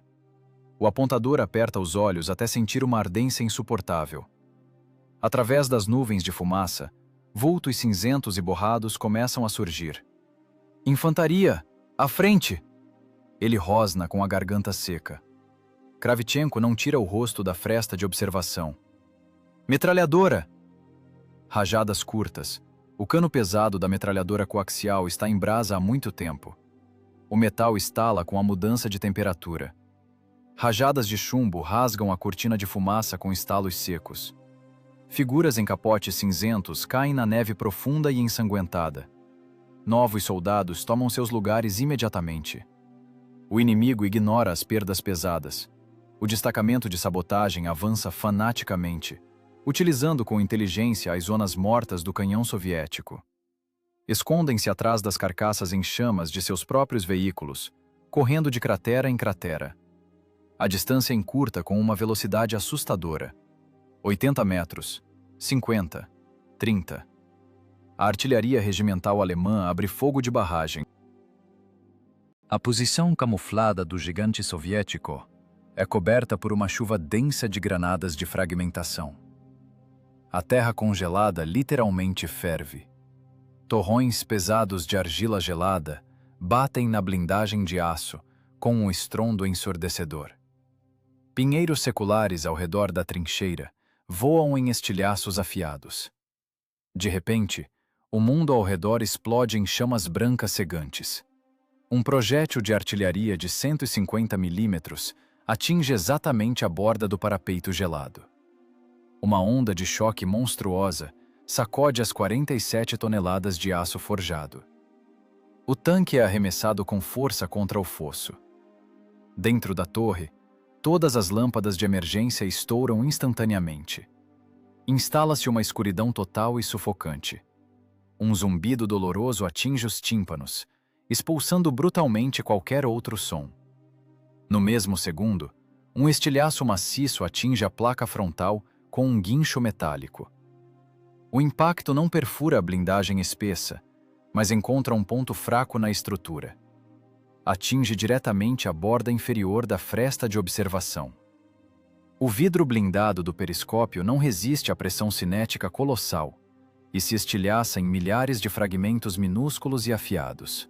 O apontador aperta os olhos até sentir uma ardência insuportável. Através das nuvens de fumaça, vultos cinzentos e borrados começam a surgir. Infantaria! À frente! Ele rosna com a garganta seca. Kravchenko não tira o rosto da fresta de observação. Metralhadora! Rajadas curtas. O cano pesado da metralhadora coaxial está em brasa há muito tempo. O metal estala com a mudança de temperatura. Rajadas de chumbo rasgam a cortina de fumaça com estalos secos. Figuras em capotes cinzentos caem na neve profunda e ensanguentada. Novos soldados tomam seus lugares imediatamente. O inimigo ignora as perdas pesadas. O destacamento de sabotagem avança fanaticamente, utilizando com inteligência as zonas mortas do canhão soviético. Escondem-se atrás das carcaças em chamas de seus próprios veículos, correndo de cratera em cratera. A distância encurta com uma velocidade assustadora. 80 metros, 50, 30. A artilharia regimental alemã abre fogo de barragem. A posição camuflada do gigante soviético é coberta por uma chuva densa de granadas de fragmentação. A terra congelada literalmente ferve. Torrões pesados de argila gelada batem na blindagem de aço, com um estrondo ensurdecedor. Pinheiros seculares ao redor da trincheira voam em estilhaços afiados. De repente, o mundo ao redor explode em chamas brancas cegantes. Um projétil de artilharia de 150 milímetros atinge exatamente a borda do parapeito gelado. Uma onda de choque monstruosa sacode as 47 toneladas de aço forjado. O tanque é arremessado com força contra o fosso. Dentro da torre, todas as lâmpadas de emergência estouram instantaneamente. Instala-se uma escuridão total e sufocante. Um zumbido doloroso atinge os tímpanos, expulsando brutalmente qualquer outro som. No mesmo segundo, um estilhaço maciço atinge a placa frontal com um guincho metálico. O impacto não perfura a blindagem espessa, mas encontra um ponto fraco na estrutura. Atinge diretamente a borda inferior da fresta de observação. O vidro blindado do periscópio não resiste à pressão cinética colossal e se estilhaça em milhares de fragmentos minúsculos e afiados.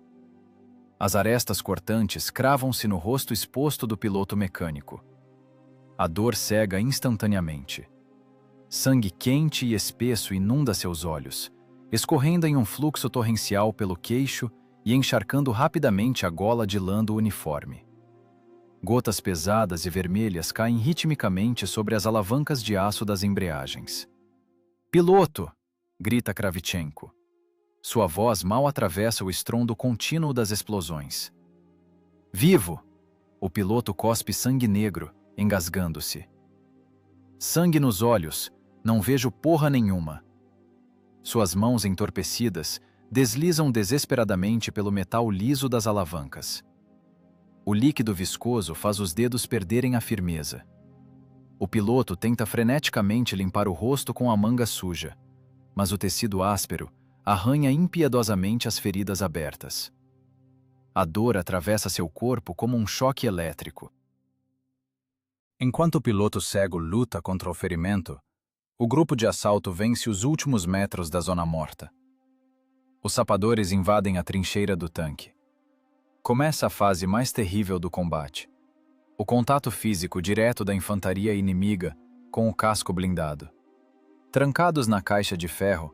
As arestas cortantes cravam-se no rosto exposto do piloto mecânico. A dor cega instantaneamente. Sangue quente e espesso inunda seus olhos, escorrendo em um fluxo torrencial pelo queixo e encharcando rapidamente a gola de lã do uniforme. Gotas pesadas e vermelhas caem ritmicamente sobre as alavancas de aço das embreagens. «Piloto!» grita Kravchenko. Sua voz mal atravessa o estrondo contínuo das explosões. «Vivo!» O piloto cospe sangue negro, engasgando-se. «Sangue nos olhos, não vejo porra nenhuma!» Suas mãos entorpecidas deslizam desesperadamente pelo metal liso das alavancas. O líquido viscoso faz os dedos perderem a firmeza. O piloto tenta freneticamente limpar o rosto com a manga suja, mas o tecido áspero arranha impiedosamente as feridas abertas. A dor atravessa seu corpo como um choque elétrico. Enquanto o piloto cego luta contra o ferimento, o grupo de assalto vence os últimos metros da zona morta. Os sapadores invadem a trincheira do tanque. Começa a fase mais terrível do combate. O contato físico direto da infantaria inimiga com o casco blindado. Trancados na caixa de ferro,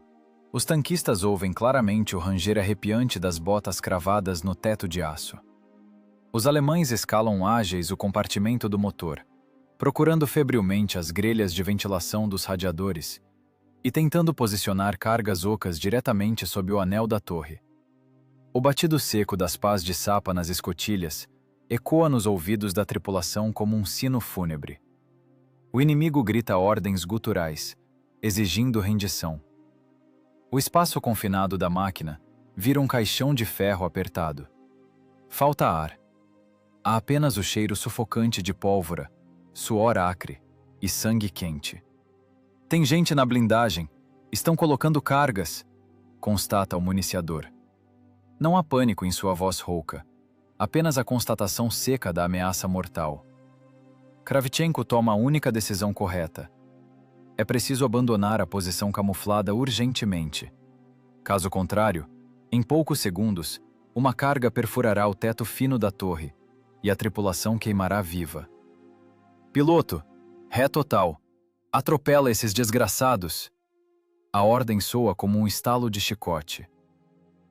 os tanquistas ouvem claramente o ranger arrepiante das botas cravadas no teto de aço. Os alemães escalam ágeis o compartimento do motor, procurando febrilmente as grelhas de ventilação dos radiadores e tentando posicionar cargas ocas diretamente sob o anel da torre. O batido seco das pás de sapa nas escotilhas ecoa nos ouvidos da tripulação como um sino fúnebre. O inimigo grita ordens guturais, exigindo rendição. O espaço confinado da máquina vira um caixão de ferro apertado. Falta ar. Há apenas o cheiro sufocante de pólvora, suor acre e sangue quente. «Tem gente na blindagem. Estão colocando cargas», constata o municiador. Não há pânico em sua voz rouca, apenas a constatação seca da ameaça mortal. Kravchenko toma a única decisão correta. É preciso abandonar a posição camuflada urgentemente. Caso contrário, em poucos segundos, uma carga perfurará o teto fino da torre e a tripulação queimará viva. «Piloto, ré total. Atropela esses desgraçados!» A ordem soa como um estalo de chicote.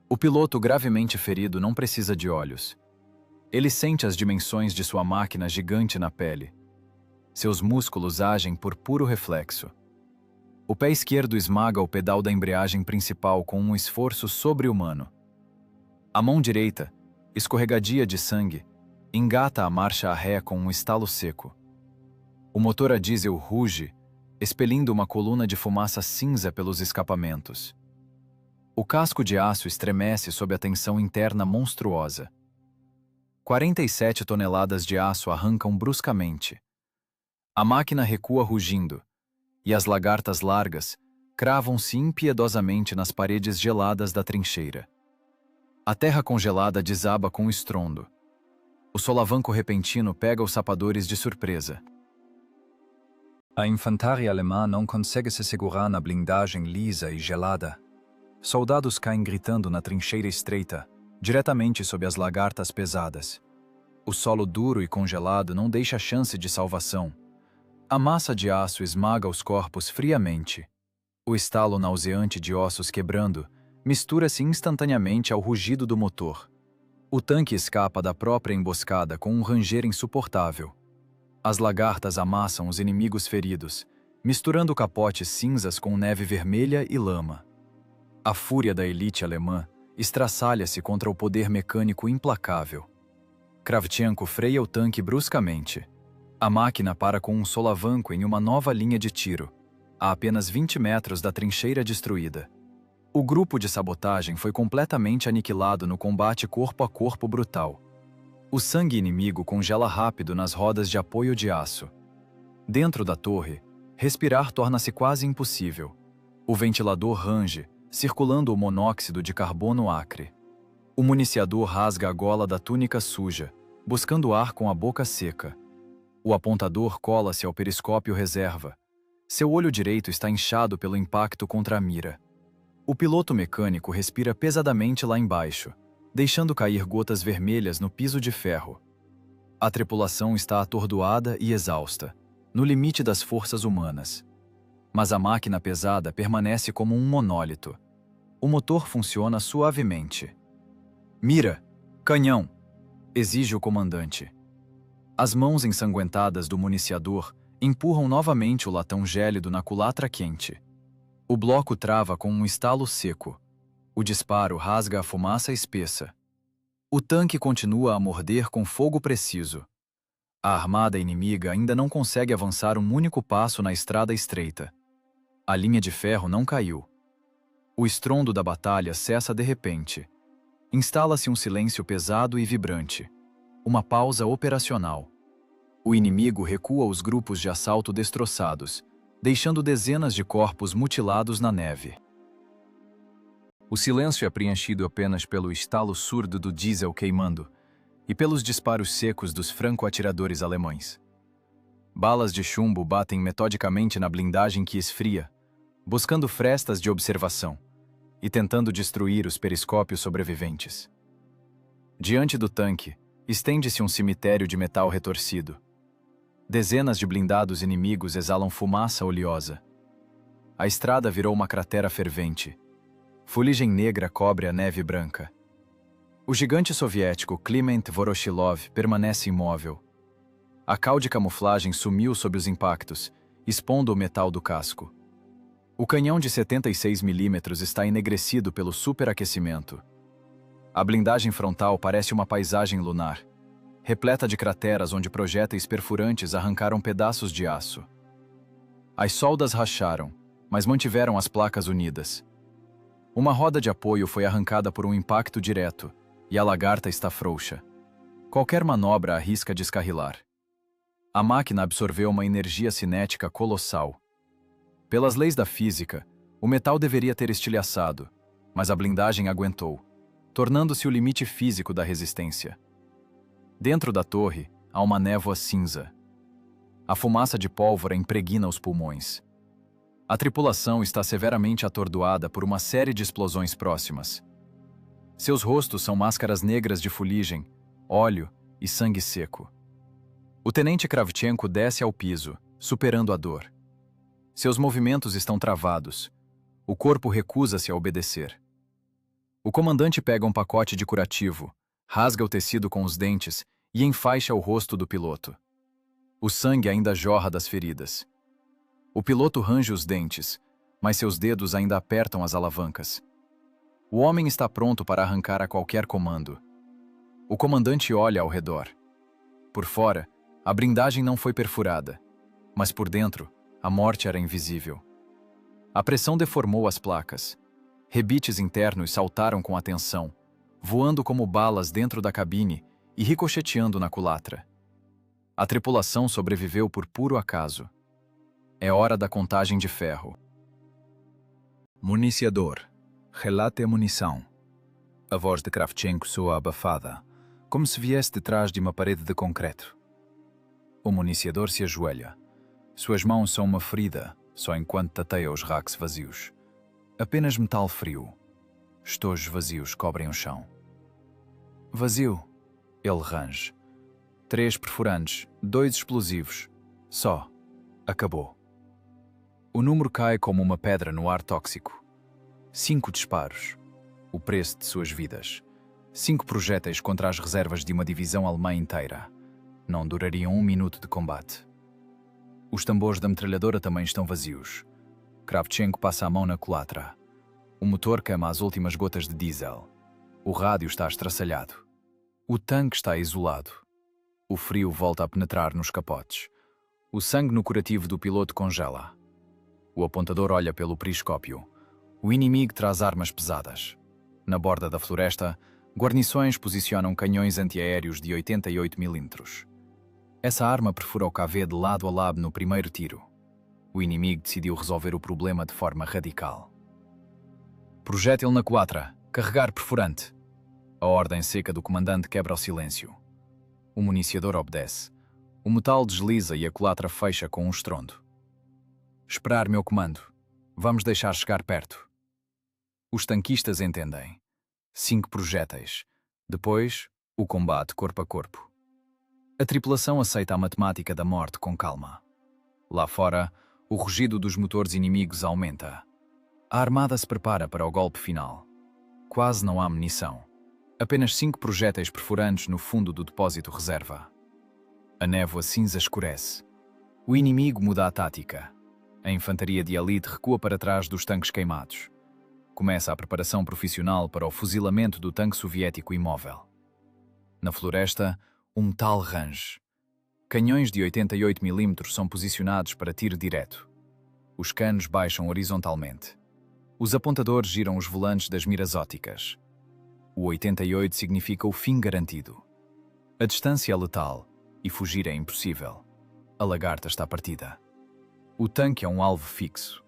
O piloto gravemente ferido não precisa de olhos. Ele sente as dimensões de sua máquina gigante na pele. Seus músculos agem por puro reflexo. O pé esquerdo esmaga o pedal da embreagem principal com um esforço sobre-humano. A mão direita, escorregadia de sangue, engata a marcha a ré com um estalo seco. O motor a diesel ruge, expelindo uma coluna de fumaça cinza pelos escapamentos. O casco de aço estremece sob a tensão interna monstruosa. 47 toneladas de aço arrancam bruscamente. A máquina recua rugindo, e as lagartas largas cravam-se impiedosamente nas paredes geladas da trincheira. A terra congelada desaba com estrondo. O solavanco repentino pega os sapadores de surpresa. A infantaria alemã não consegue se segurar na blindagem lisa e gelada. Soldados caem gritando na trincheira estreita, diretamente sob as lagartas pesadas. O solo duro e congelado não deixa chance de salvação. A massa de aço esmaga os corpos friamente. O estalo nauseante de ossos quebrando mistura-se instantaneamente ao rugido do motor. O tanque escapa da própria emboscada com um ranger insuportável. As lagartas amassam os inimigos feridos, misturando capotes cinzas com neve vermelha e lama. A fúria da elite alemã estraçalha-se contra o poder mecânico implacável. Kravchenko freia o tanque bruscamente. A máquina para com um solavanco em uma nova linha de tiro, a apenas 20 metros da trincheira destruída. O grupo de sabotagem foi completamente aniquilado no combate corpo a corpo brutal. O sangue inimigo congela rápido nas rodas de apoio de aço. Dentro da torre, respirar torna-se quase impossível. O ventilador range, circulando o monóxido de carbono acre. O municiador rasga a gola da túnica suja, buscando ar com a boca seca. O apontador cola-se ao periscópio reserva. Seu olho direito está inchado pelo impacto contra a mira. O piloto mecânico respira pesadamente lá embaixo, deixando cair gotas vermelhas no piso de ferro. A tripulação está atordoada e exausta, no limite das forças humanas. Mas a máquina pesada permanece como um monólito. O motor funciona suavemente. "Mira! Canhão!" exige o comandante. As mãos ensanguentadas do municiador empurram novamente o latão gélido na culatra quente. O bloco trava com um estalo seco. O disparo rasga a fumaça espessa. O tanque continua a morder com fogo preciso. A armada inimiga ainda não consegue avançar um único passo na estrada estreita. A linha de ferro não caiu. O estrondo da batalha cessa de repente. Instala-se um silêncio pesado e vibrante. Uma pausa operacional. O inimigo recua os grupos de assalto destroçados, deixando dezenas de corpos mutilados na neve. O silêncio é preenchido apenas pelo estalo surdo do diesel queimando e pelos disparos secos dos franco-atiradores alemães. Balas de chumbo batem metodicamente na blindagem que esfria, buscando frestas de observação e tentando destruir os periscópios sobreviventes. Diante do tanque, estende-se um cemitério de metal retorcido. Dezenas de blindados inimigos exalam fumaça oleosa. A estrada virou uma cratera fervente. Fuligem negra cobre a neve branca. O gigante soviético Kliment Voroshilov permanece imóvel. A cal de camuflagem sumiu sob os impactos, expondo o metal do casco. O canhão de 76 mm está enegrecido pelo superaquecimento. A blindagem frontal parece uma paisagem lunar, repleta de crateras onde projéteis perfurantes arrancaram pedaços de aço. As soldas racharam, mas mantiveram as placas unidas. Uma roda de apoio foi arrancada por um impacto direto, e a lagarta está frouxa. Qualquer manobra arrisca descarrilar. A máquina absorveu uma energia cinética colossal. Pelas leis da física, o metal deveria ter estilhaçado, mas a blindagem aguentou, tornando-se o limite físico da resistência. Dentro da torre, há uma névoa cinza. A fumaça de pólvora impregna os pulmões. A tripulação está severamente atordoada por uma série de explosões próximas. Seus rostos são máscaras negras de fuligem, óleo e sangue seco. O tenente Kravchenko desce ao piso, superando a dor. Seus movimentos estão travados. O corpo recusa-se a obedecer. O comandante pega um pacote de curativo, rasga o tecido com os dentes e enfaixa o rosto do piloto. O sangue ainda jorra das feridas. O piloto range os dentes, mas seus dedos ainda apertam as alavancas. O homem está pronto para arrancar a qualquer comando. O comandante olha ao redor. Por fora, a blindagem não foi perfurada, mas por dentro, a morte era invisível. A pressão deformou as placas. Rebites internos saltaram com a tensão, voando como balas dentro da cabine e ricocheteando na culatra. A tripulação sobreviveu por puro acaso. É hora da contagem de ferro. Municiador. Relate a munição. A voz de Kravchenko soa abafada, como se viesse de trás de uma parede de concreto. O municiador se ajoelha. Suas mãos são uma ferida, só enquanto tateia os racks vazios. Apenas metal frio. Estojos vazios cobrem o chão. Vazio, ele range. 3 perfurantes, 2 explosivos. Só. Acabou. O número cai como uma pedra no ar tóxico. 5 disparos. O preço de suas vidas. 5 projéteis contra as reservas de uma divisão alemã inteira. Não durariam 1 minuto de combate. Os tambores da metralhadora também estão vazios. Kravchenko passa a mão na culatra. O motor queima as últimas gotas de diesel. O rádio está estraçalhado. O tanque está isolado. O frio volta a penetrar nos capotes. O sangue no curativo do piloto congela. O apontador olha pelo periscópio. O inimigo traz armas pesadas. Na borda da floresta, guarnições posicionam canhões antiaéreos de 88 mm. Essa arma perfura o KV de lado a lado no primeiro tiro. O inimigo decidiu resolver o problema de forma radical. Projétil na culatra. Carregar perfurante. A ordem seca do comandante quebra o silêncio. O municiador obedece. O metal desliza e a culatra fecha com um estrondo. Esperar, meu comando. Vamos deixar chegar perto. Os tanquistas entendem. 5 projéteis. Depois, o combate corpo a corpo. A tripulação aceita a matemática da morte com calma. Lá fora, o rugido dos motores inimigos aumenta. A armada se prepara para o golpe final. Quase não há munição. Apenas 5 projéteis perfurantes no fundo do depósito reserva. A névoa cinza escurece. O inimigo muda a tática. A infantaria de elite recua para trás dos tanques queimados. Começa a preparação profissional para o fuzilamento do tanque soviético imóvel. Na floresta, o metal range. Canhões de 88 mm são posicionados para tiro direto. Os canos baixam horizontalmente. Os apontadores giram os volantes das miras ópticas. O 88 significa o fim garantido. A distância é letal e fugir é impossível. A lagarta está partida. O tanque é um alvo fixo.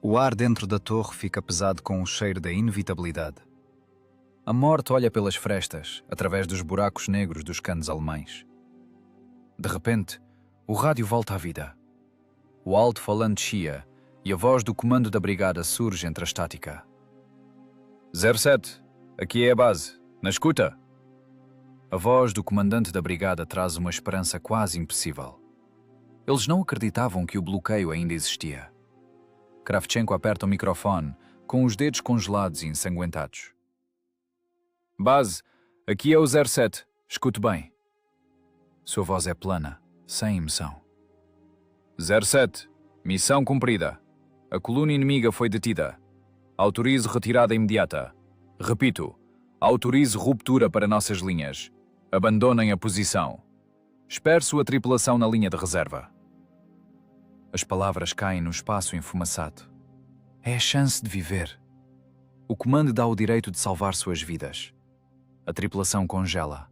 O ar dentro da torre fica pesado com o cheiro da inevitabilidade. A morte olha pelas frestas, através dos buracos negros dos canos alemães. De repente, o rádio volta à vida. O alto-falante chia e a voz do comando da brigada surge entre a estática. 07, aqui é a base. Na escuta? A voz do comandante da brigada traz uma esperança quase impossível. Eles não acreditavam que o bloqueio ainda existia. Kravchenko aperta o microfone, com os dedos congelados e ensanguentados. Base, aqui é o 07. Escute bem. Sua voz é plana, sem emoção. 07. Missão cumprida. A coluna inimiga foi detida. Autorize retirada imediata. Repito, autorize ruptura para nossas linhas. Abandonem a posição. Espere sua tripulação na linha de reserva. As palavras caem no espaço enfumaçado. É a chance de viver. O comando dá o direito de salvar suas vidas. A tripulação congela.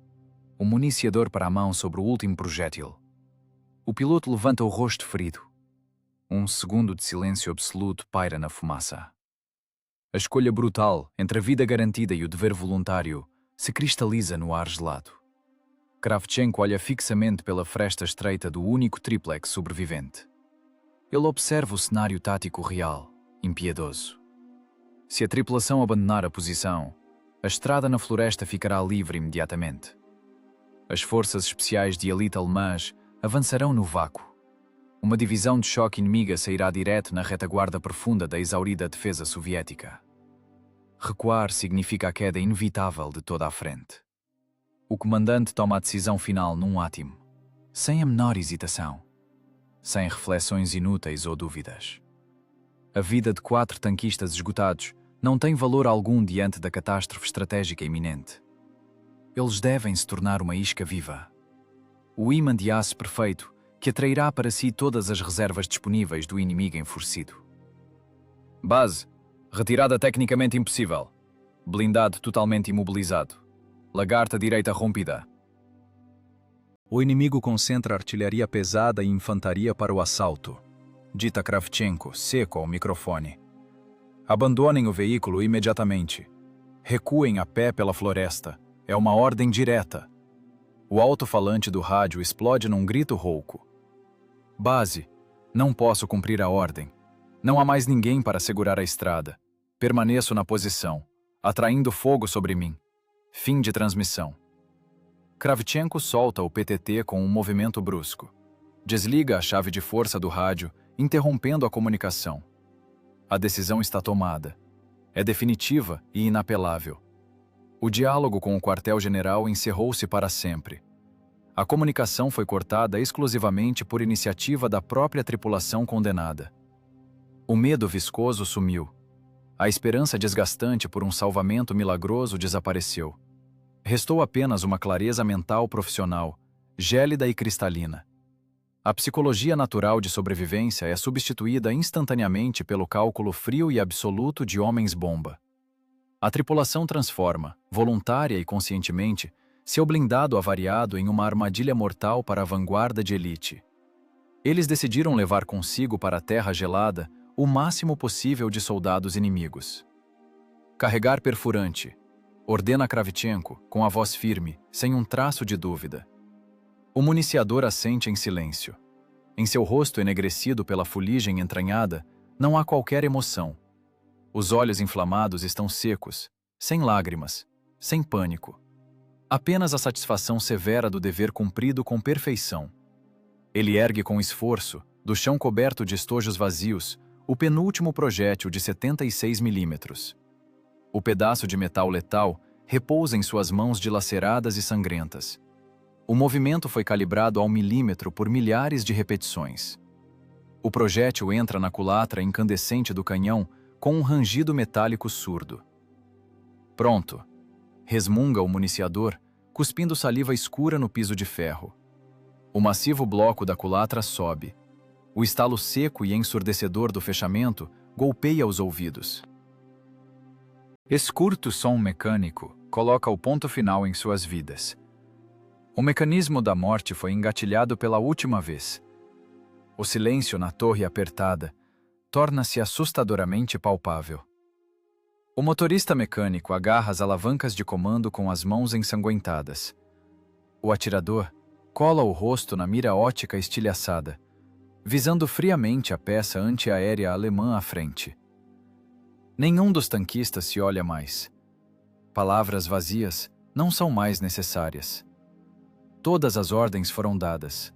O municiador para a mão sobre o último projétil. O piloto levanta o rosto ferido. Um segundo de silêncio absoluto paira na fumaça. A escolha brutal entre a vida garantida e o dever voluntário se cristaliza no ar gelado. Kravchenko olha fixamente pela fresta estreita do único triplex sobrevivente. Ele observa o cenário tático real, impiedoso. Se a tripulação abandonar a posição, a estrada na floresta ficará livre imediatamente. As forças especiais de elite alemãs avançarão no vácuo. Uma divisão de choque inimiga sairá direto na retaguarda profunda da exaurida defesa soviética. Recuar significa a queda inevitável de toda a frente. O comandante toma a decisão final num átimo, sem a menor hesitação, sem reflexões inúteis ou dúvidas. A vida de 4 tanquistas esgotados não tem valor algum diante da catástrofe estratégica iminente. Eles devem se tornar uma isca viva. O ímã de aço perfeito que atrairá para si todas as reservas disponíveis do inimigo enfurecido. Base, retirada tecnicamente impossível. Blindado totalmente imobilizado. Lagarta direita rompida. O inimigo concentra artilharia pesada e infantaria para o assalto. Dita Kravchenko, seco ao microfone. Abandonem o veículo imediatamente. Recuem a pé pela floresta. É uma ordem direta. O alto-falante do rádio explode num grito rouco. Base, não posso cumprir a ordem. Não há mais ninguém para segurar a estrada. Permaneço na posição, atraindo fogo sobre mim. Fim de transmissão. Kravchenko solta o PTT com um movimento brusco. Desliga a chave de força do rádio, interrompendo a comunicação. A decisão está tomada. É definitiva e inapelável. O diálogo com o quartel-general encerrou-se para sempre. A comunicação foi cortada exclusivamente por iniciativa da própria tripulação condenada. O medo viscoso sumiu. A esperança desgastante por um salvamento milagroso desapareceu. Restou apenas uma clareza mental profissional, gélida e cristalina. A psicologia natural de sobrevivência é substituída instantaneamente pelo cálculo frio e absoluto de homens-bomba. A tripulação transforma, voluntária e conscientemente, seu blindado avariado em uma armadilha mortal para a vanguarda de elite. Eles decidiram levar consigo para a terra gelada o máximo possível de soldados inimigos. Carregar perfurante, ordena Kravchenko, com a voz firme, sem um traço de dúvida. O municiador assente em silêncio. Em seu rosto enegrecido pela fuligem entranhada, não há qualquer emoção. Os olhos inflamados estão secos, sem lágrimas, sem pânico. Apenas a satisfação severa do dever cumprido com perfeição. Ele ergue com esforço, do chão coberto de estojos vazios, o penúltimo projétil de 76 milímetros. O pedaço de metal letal repousa em suas mãos dilaceradas e sangrentas. O movimento foi calibrado ao milímetro por milhares de repetições. O projétil entra na culatra incandescente do canhão com um rangido metálico surdo. Pronto, resmunga o municiador, cuspindo saliva escura no piso de ferro. O massivo bloco da culatra sobe. O estalo seco e ensurdecedor do fechamento golpeia os ouvidos. Esse curto som mecânico coloca o ponto final em suas vidas. O mecanismo da morte foi engatilhado pela última vez. O silêncio na torre apertada torna-se assustadoramente palpável. O motorista mecânico agarra as alavancas de comando com as mãos ensanguentadas. O atirador cola o rosto na mira ótica estilhaçada, visando friamente a peça antiaérea alemã à frente. Nenhum dos tanquistas se olha mais. Palavras vazias não são mais necessárias. Todas as ordens foram dadas.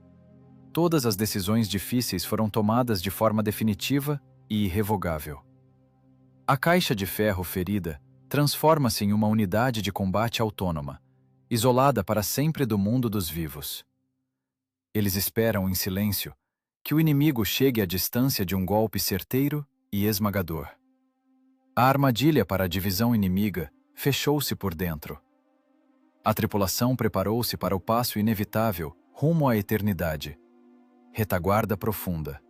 Todas as decisões difíceis foram tomadas de forma definitiva e irrevogável. A caixa de ferro ferida transforma-se em uma unidade de combate autônoma, isolada para sempre do mundo dos vivos. Eles esperam em silêncio que o inimigo chegue à distância de um golpe certeiro e esmagador. A armadilha para a divisão inimiga fechou-se por dentro. A tripulação preparou-se para o passo inevitável rumo à eternidade. Retaguarda profunda.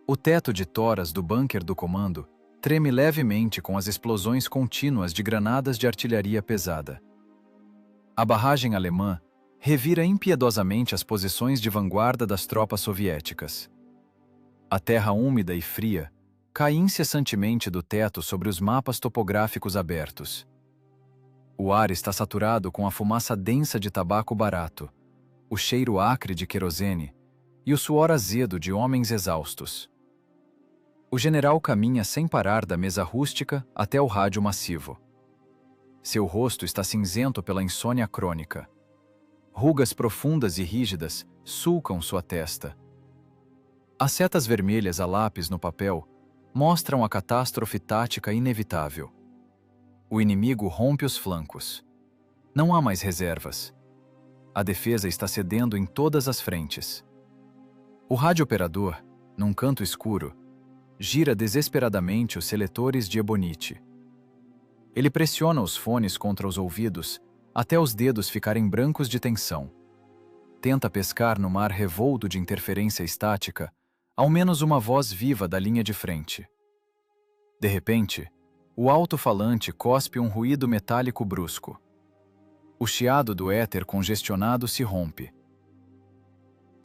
O teto de toras do bunker do comando treme levemente com as explosões contínuas de granadas de artilharia pesada. A barragem alemã revira impiedosamente as posições de vanguarda das tropas soviéticas. A terra úmida e fria cai incessantemente do teto sobre os mapas topográficos abertos. O ar está saturado com a fumaça densa de tabaco barato, o cheiro acre de querosene e o suor azedo de homens exaustos. O general caminha sem parar da mesa rústica até o rádio massivo. Seu rosto está cinzento pela insônia crônica. Rugas profundas e rígidas sulcam sua testa. As setas vermelhas a lápis no papel mostram a catástrofe tática inevitável. O inimigo rompe os flancos. Não há mais reservas. A defesa está cedendo em todas as frentes. O rádio-operador, num canto escuro, gira desesperadamente os seletores de ebonite. Ele pressiona os fones contra os ouvidos até os dedos ficarem brancos de tensão. Tenta pescar no mar revolto de interferência estática ao menos uma voz viva da linha de frente. De repente, o alto-falante cospe um ruído metálico brusco. O chiado do éter congestionado se rompe.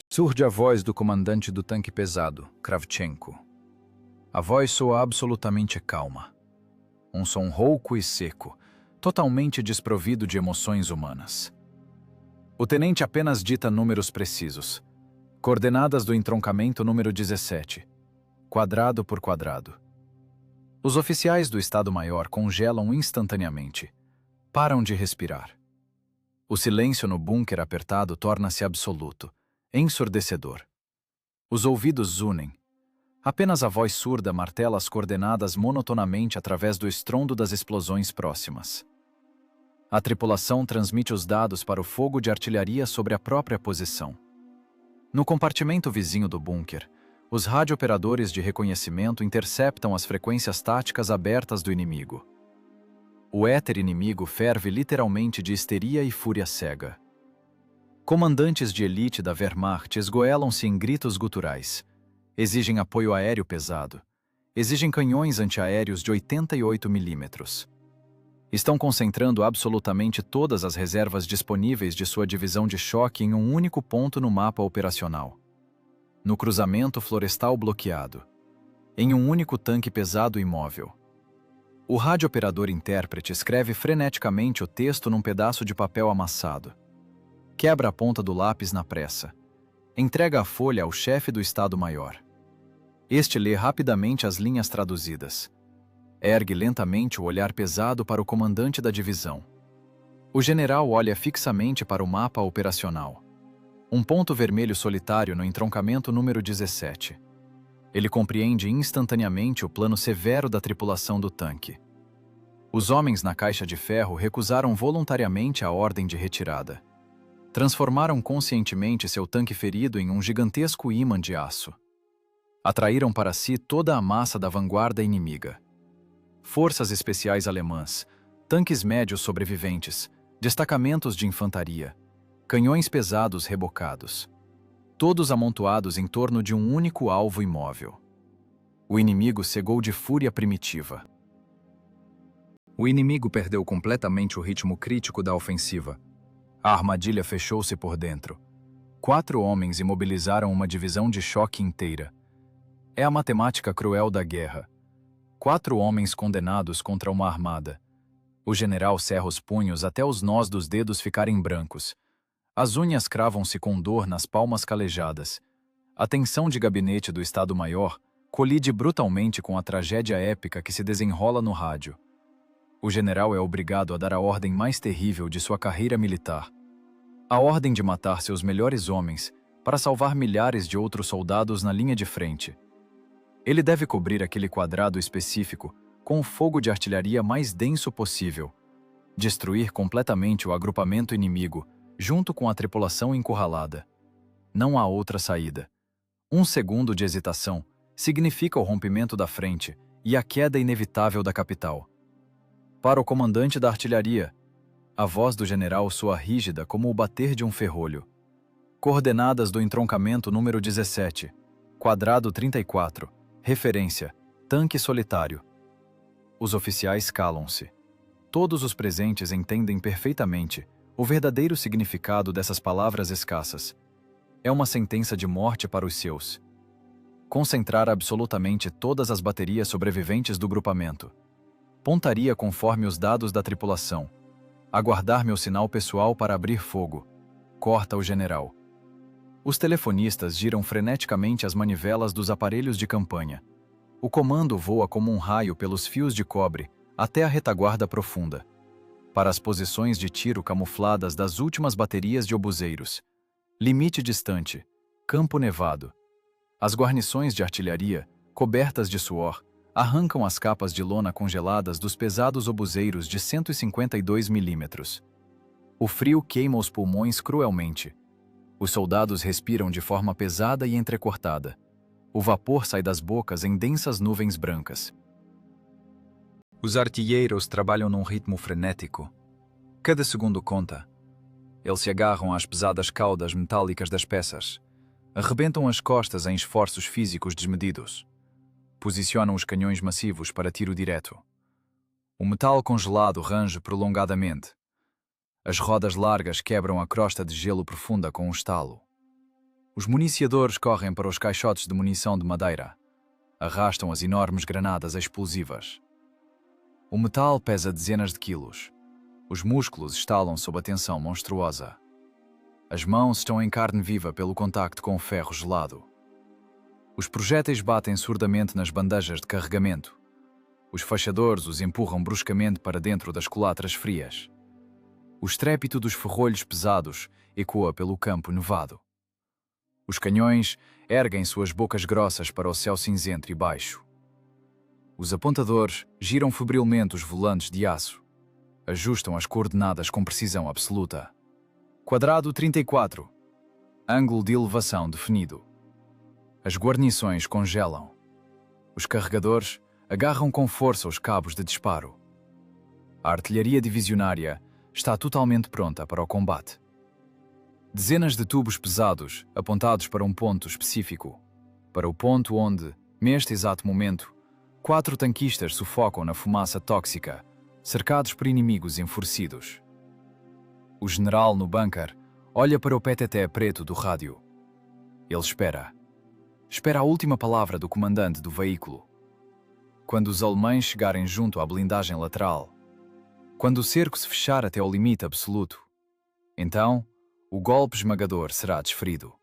Surge a voz do comandante do tanque pesado, Kravchenko. A voz soa absolutamente calma. Um som rouco e seco, totalmente desprovido de emoções humanas. O tenente apenas dita números precisos. Coordenadas do entroncamento número 17. Quadrado por quadrado. Os oficiais do Estado-Maior congelam instantaneamente. Param de respirar. O silêncio no bunker apertado torna-se absoluto, ensurdecedor. Os ouvidos unem. Apenas a voz surda martela as coordenadas monotonamente através do estrondo das explosões próximas. A tripulação transmite os dados para o fogo de artilharia sobre a própria posição. No compartimento vizinho do bunker, os radiooperadores de reconhecimento interceptam as frequências táticas abertas do inimigo. O éter inimigo ferve literalmente de histeria e fúria cega. Comandantes de elite da Wehrmacht esgoelam-se em gritos guturais. Exigem apoio aéreo pesado. Exigem canhões antiaéreos de 88 milímetros. Estão concentrando absolutamente todas as reservas disponíveis de sua divisão de choque em um único ponto no mapa operacional. No cruzamento florestal bloqueado. Em um único tanque pesado imóvel. O radiooperador intérprete escreve freneticamente o texto num pedaço de papel amassado. Quebra a ponta do lápis na pressa. Entrega a folha ao chefe do Estado-Maior. Este lê rapidamente as linhas traduzidas. Ergue lentamente o olhar pesado para o comandante da divisão. O general olha fixamente para o mapa operacional. Um ponto vermelho solitário no entroncamento número 17. Ele compreende instantaneamente o plano severo da tripulação do tanque. Os homens na caixa de ferro recusaram voluntariamente a ordem de retirada. Transformaram conscientemente seu tanque ferido em um gigantesco ímã de aço. Atraíram para si toda a massa da vanguarda inimiga. Forças especiais alemãs, tanques médios sobreviventes, destacamentos de infantaria, canhões pesados rebocados. Todos amontoados em torno de um único alvo imóvel. O inimigo cegou de fúria primitiva. O inimigo perdeu completamente o ritmo crítico da ofensiva. A armadilha fechou-se por dentro. 4 homens imobilizaram uma divisão de choque inteira. É a matemática cruel da guerra. 4 homens condenados contra uma armada. O general cerra os punhos até os nós dos dedos ficarem brancos. As unhas cravam-se com dor nas palmas calejadas. A tensão de gabinete do Estado-Maior colide brutalmente com a tragédia épica que se desenrola no rádio. O general é obrigado a dar a ordem mais terrível de sua carreira militar. A ordem de matar seus melhores homens para salvar milhares de outros soldados na linha de frente. Ele deve cobrir aquele quadrado específico com o fogo de artilharia mais denso possível, destruir completamente o agrupamento inimigo, junto com a tripulação encurralada. Não há outra saída. 1 segundo de hesitação significa o rompimento da frente e a queda inevitável da capital. Para o comandante da artilharia, a voz do general soa rígida como o bater de um ferrolho. Coordenadas do entroncamento número 17, quadrado 34. Referência: tanque solitário. Os oficiais calam-se. Todos os presentes entendem perfeitamente o verdadeiro significado dessas palavras escassas. É uma sentença de morte para os seus. Concentrar absolutamente todas as baterias sobreviventes do grupamento. Pontaria conforme os dados da tripulação. Aguardar meu sinal pessoal para abrir fogo. Corta o general. Os telefonistas giram freneticamente as manivelas dos aparelhos de campanha. O comando voa como um raio pelos fios de cobre até a retaguarda profunda, para as posições de tiro camufladas das últimas baterias de obuseiros. Limite distante. Campo nevado. As guarnições de artilharia, cobertas de suor, arrancam as capas de lona congeladas dos pesados obuseiros de 152 milímetros. O frio queima os pulmões cruelmente. Os soldados respiram de forma pesada e entrecortada. O vapor sai das bocas em densas nuvens brancas. Os artilheiros trabalham num ritmo frenético. Cada segundo conta. Eles se agarram às pesadas caudas metálicas das peças. Arrebentam as costas em esforços físicos desmedidos. Posicionam os canhões massivos para tiro direto. O metal congelado range prolongadamente. As rodas largas quebram a crosta de gelo profunda com um estalo. Os municiadores correm para os caixotes de munição de madeira. Arrastam as enormes granadas explosivas. O metal pesa dezenas de quilos. Os músculos estalam sob a tensão monstruosa. As mãos estão em carne viva pelo contacto com o ferro gelado. Os projéteis batem surdamente nas bandejas de carregamento. Os fachadores os empurram bruscamente para dentro das culatras frias. O estrépito dos ferrolhos pesados ecoa pelo campo nevado. Os canhões erguem suas bocas grossas para o céu cinzento e baixo. Os apontadores giram febrilmente os volantes de aço. Ajustam as coordenadas com precisão absoluta. Quadrado 34. Ângulo de elevação definido. As guarnições congelam. Os carregadores agarram com força os cabos de disparo. A artilharia divisionária está totalmente pronta para o combate. Dezenas de tubos pesados apontados para um ponto específico. Para o ponto onde, neste exato momento, 4 tanquistas sufocam na fumaça tóxica, cercados por inimigos enfurecidos. O general no bunker olha para o PTT preto do rádio. Ele espera. Espera a última palavra do comandante do veículo. Quando os alemães chegarem junto à blindagem lateral, quando o cerco se fechar até ao limite absoluto, então o golpe esmagador será desferido.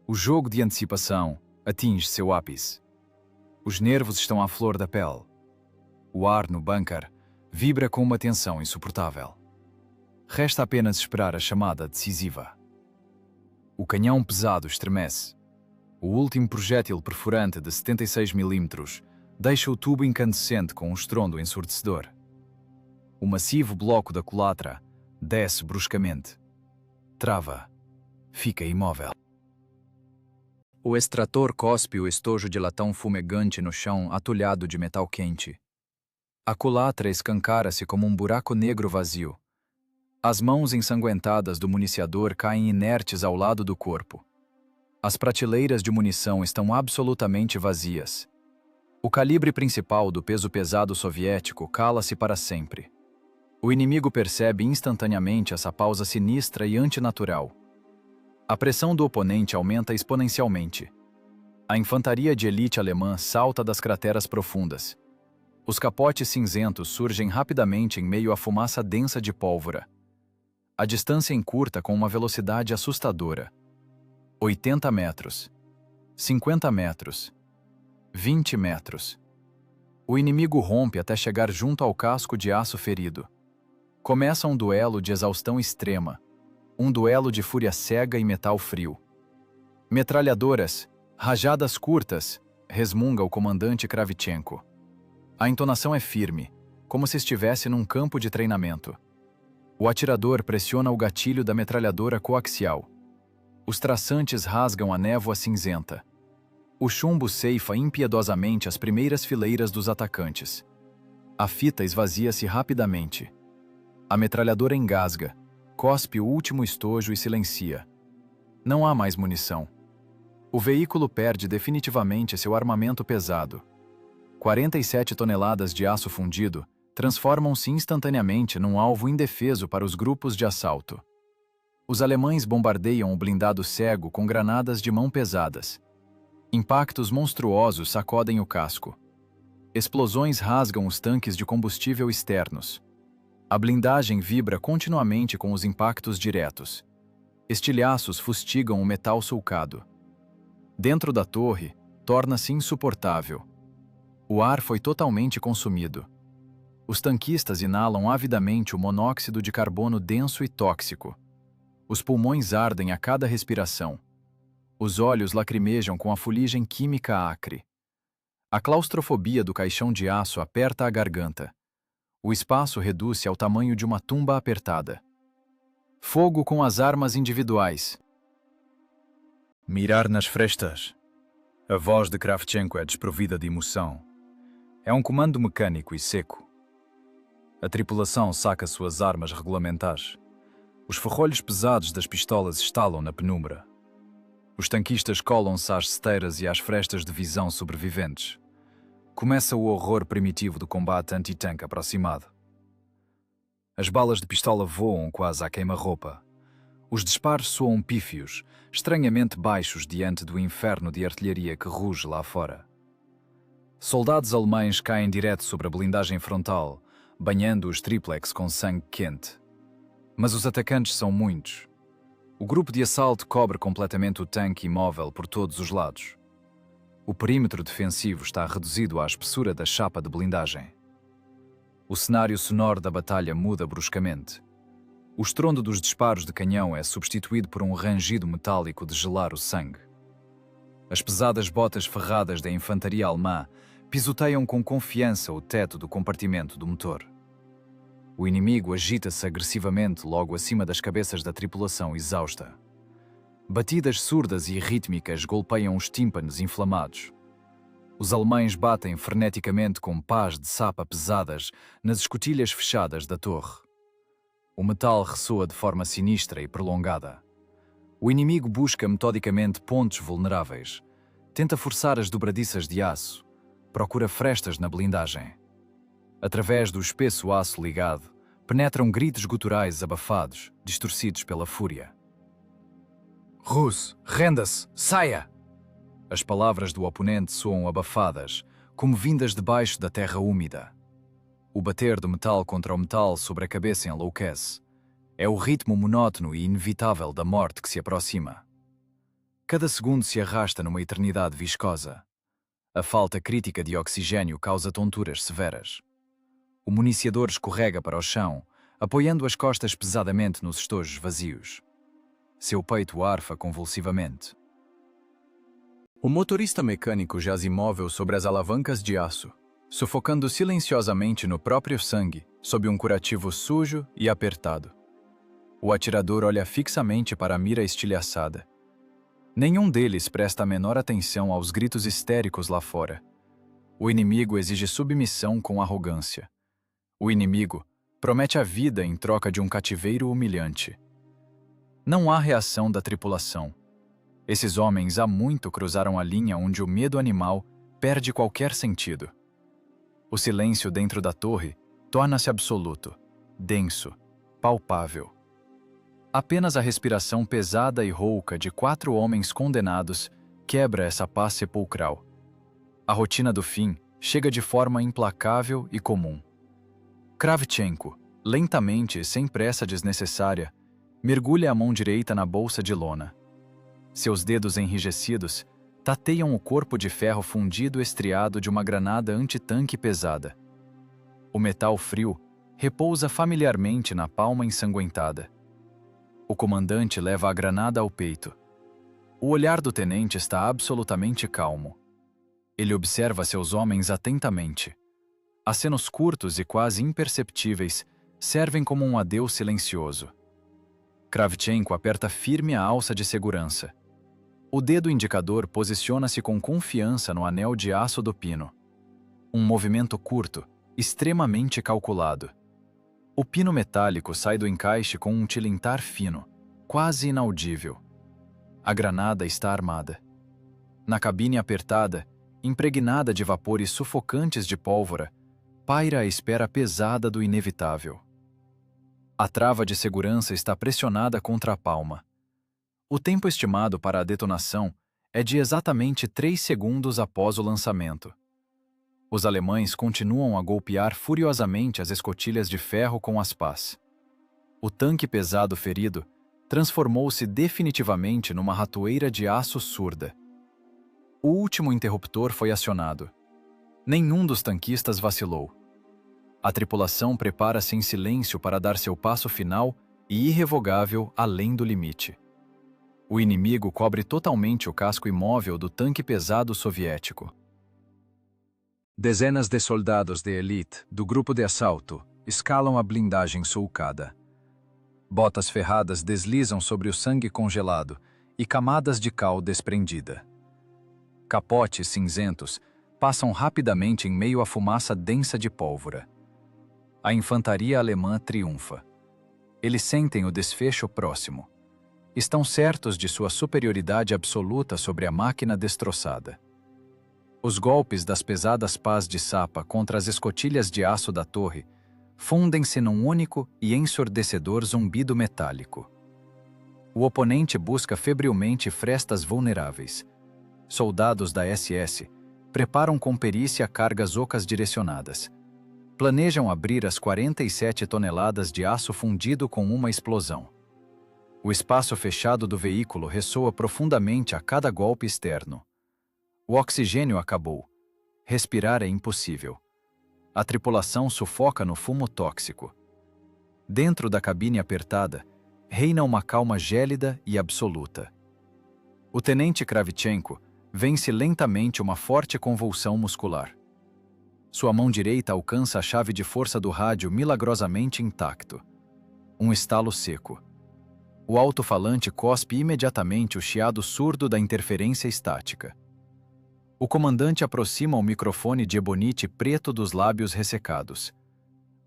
O jogo de antecipação atinge seu ápice. Os nervos estão à flor da pele. O ar no bunker vibra com uma tensão insuportável. Resta apenas esperar a chamada decisiva. O canhão pesado estremece. O último projétil perfurante de 76 mm deixa o tubo incandescente com um estrondo ensurdecedor. O massivo bloco da culatra desce bruscamente. Trava. Fica imóvel. O extrator cospe o estojo de latão fumegante no chão atulhado de metal quente. A culatra escancara-se como um buraco negro vazio. As mãos ensanguentadas do municiador caem inertes ao lado do corpo. As prateleiras de munição estão absolutamente vazias. O calibre principal do peso pesado soviético cala-se para sempre. O inimigo percebe instantaneamente essa pausa sinistra e antinatural. A pressão do oponente aumenta exponencialmente. A infantaria de elite alemã salta das crateras profundas. Os capotes cinzentos surgem rapidamente em meio à fumaça densa de pólvora. A distância encurta com uma velocidade assustadora. 80 metros. 50 metros. 20 metros. O inimigo rompe até chegar junto ao casco de aço ferido. Começa um duelo de exaustão extrema. Um duelo de fúria cega e metal frio. Metralhadoras, rajadas curtas, resmunga o comandante Kravchenko. A entonação é firme, como se estivesse num campo de treinamento. O atirador pressiona o gatilho da metralhadora coaxial. Os traçantes rasgam a névoa cinzenta. O chumbo ceifa impiedosamente as primeiras fileiras dos atacantes. A fita esvazia-se rapidamente. A metralhadora engasga, cospe o último estojo e silencia. Não há mais munição. O veículo perde definitivamente seu armamento pesado. 47 toneladas de aço fundido transformam-se instantaneamente num alvo indefeso para os grupos de assalto. Os alemães bombardeiam o blindado cego com granadas de mão pesadas. Impactos monstruosos sacodem o casco. Explosões rasgam os tanques de combustível externos. A blindagem vibra continuamente com os impactos diretos. Estilhaços fustigam o metal sulcado. Dentro da torre, torna-se insuportável. O ar foi totalmente consumido. Os tanquistas inalam avidamente o monóxido de carbono denso e tóxico. Os pulmões ardem a cada respiração. Os olhos lacrimejam com a fuligem química acre. A claustrofobia do caixão de aço aperta a garganta. O espaço reduz-se ao tamanho de uma tumba apertada. Fogo com as armas individuais. Mirar nas frestas. A voz de Kravchenko é desprovida de emoção. É um comando mecânico e seco. A tripulação saca suas armas regulamentares. Os ferrolhos pesados das pistolas estalam na penumbra. Os tanquistas colam-se às esteiras e às frestas de visão sobreviventes. Começa o horror primitivo do combate anti-tanque aproximado. As balas de pistola voam quase à queima-roupa. Os disparos soam pífios, estranhamente baixos diante do inferno de artilharia que ruge lá fora. Soldados alemães caem direto sobre a blindagem frontal, banhando os triplex com sangue quente. Mas os atacantes são muitos. O grupo de assalto cobre completamente o tanque imóvel por todos os lados. O perímetro defensivo está reduzido à espessura da chapa de blindagem. O cenário sonoro da batalha muda bruscamente. O estrondo dos disparos de canhão é substituído por um rangido metálico de gelar o sangue. As pesadas botas ferradas da infantaria alemã pisoteiam com confiança o teto do compartimento do motor. O inimigo agita-se agressivamente logo acima das cabeças da tripulação exausta. Batidas surdas e rítmicas golpeiam os tímpanos inflamados. Os alemães batem freneticamente com pás de sapa pesadas nas escotilhas fechadas da torre. O metal ressoa de forma sinistra e prolongada. O inimigo busca metodicamente pontos vulneráveis. Tenta forçar as dobradiças de aço. Procura frestas na blindagem. Através do espesso aço ligado, penetram gritos guturais abafados, distorcidos pela fúria. Rus, renda-se! Saia! As palavras do oponente soam abafadas, como vindas debaixo da terra úmida. O bater do metal contra o metal sobre a cabeça enlouquece. É o ritmo monótono e inevitável da morte que se aproxima. Cada segundo se arrasta numa eternidade viscosa. A falta crítica de oxigênio causa tonturas severas. O municiador escorrega para o chão, apoiando as costas pesadamente nos estojos vazios. Seu peito arfa convulsivamente. O motorista mecânico jaz imóvel sobre as alavancas de aço, sufocando silenciosamente no próprio sangue, sob um curativo sujo e apertado. O atirador olha fixamente para a mira estilhaçada. Nenhum deles presta a menor atenção aos gritos histéricos lá fora. O inimigo exige submissão com arrogância. O inimigo promete a vida em troca de um cativeiro humilhante. Não há reação da tripulação. Esses homens há muito cruzaram a linha onde o medo animal perde qualquer sentido. O silêncio dentro da torre torna-se absoluto, denso, palpável. Apenas a respiração pesada e rouca de 4 homens condenados quebra essa paz sepulcral. A rotina do fim chega de forma implacável e comum. Kravchenko, lentamente e sem pressa desnecessária, mergulha a mão direita na bolsa de lona. Seus dedos enrijecidos tateiam o corpo de ferro fundido estriado de uma granada antitanque pesada. O metal frio repousa familiarmente na palma ensanguentada. O comandante leva a granada ao peito. O olhar do tenente está absolutamente calmo. Ele observa seus homens atentamente. Acenos curtos e quase imperceptíveis servem como um adeus silencioso. Kravchenko aperta firme a alça de segurança. O dedo indicador posiciona-se com confiança no anel de aço do pino. Um movimento curto, extremamente calculado. O pino metálico sai do encaixe com um tilintar fino, quase inaudível. A granada está armada. Na cabine apertada, impregnada de vapores sufocantes de pólvora, paira a espera pesada do inevitável. A trava de segurança está pressionada contra a palma. O tempo estimado para a detonação é de exatamente 3 segundos após o lançamento. Os alemães continuam a golpear furiosamente as escotilhas de ferro com as pás. O tanque pesado ferido transformou-se definitivamente numa ratoeira de aço surda. O último interruptor foi acionado. Nenhum dos tanquistas vacilou. A tripulação prepara-se em silêncio para dar seu passo final e irrevogável além do limite. O inimigo cobre totalmente o casco imóvel do tanque pesado soviético. Dezenas de soldados de elite do grupo de assalto escalam a blindagem sulcada. Botas ferradas deslizam sobre o sangue congelado e camadas de cal desprendida. Capotes cinzentos passam rapidamente em meio à fumaça densa de pólvora. A infantaria alemã triunfa. Eles sentem o desfecho próximo. Estão certos de sua superioridade absoluta sobre a máquina destroçada. Os golpes das pesadas pás de sapa contra as escotilhas de aço da torre fundem-se num único e ensurdecedor zumbido metálico. O oponente busca febrilmente frestas vulneráveis. Soldados da SS preparam com perícia cargas ocas direcionadas. Planejam abrir as 47 toneladas de aço fundido com uma explosão. O espaço fechado do veículo ressoa profundamente a cada golpe externo. O oxigênio acabou. Respirar é impossível. A tripulação sufoca no fumo tóxico. Dentro da cabine apertada, reina uma calma gélida e absoluta. O tenente Kravchenko vence lentamente uma forte convulsão muscular. Sua mão direita alcança a chave de força do rádio milagrosamente intacto. Um estalo seco. O alto-falante cospe imediatamente o chiado surdo da interferência estática. O comandante aproxima o microfone de ebonite preto dos lábios ressecados.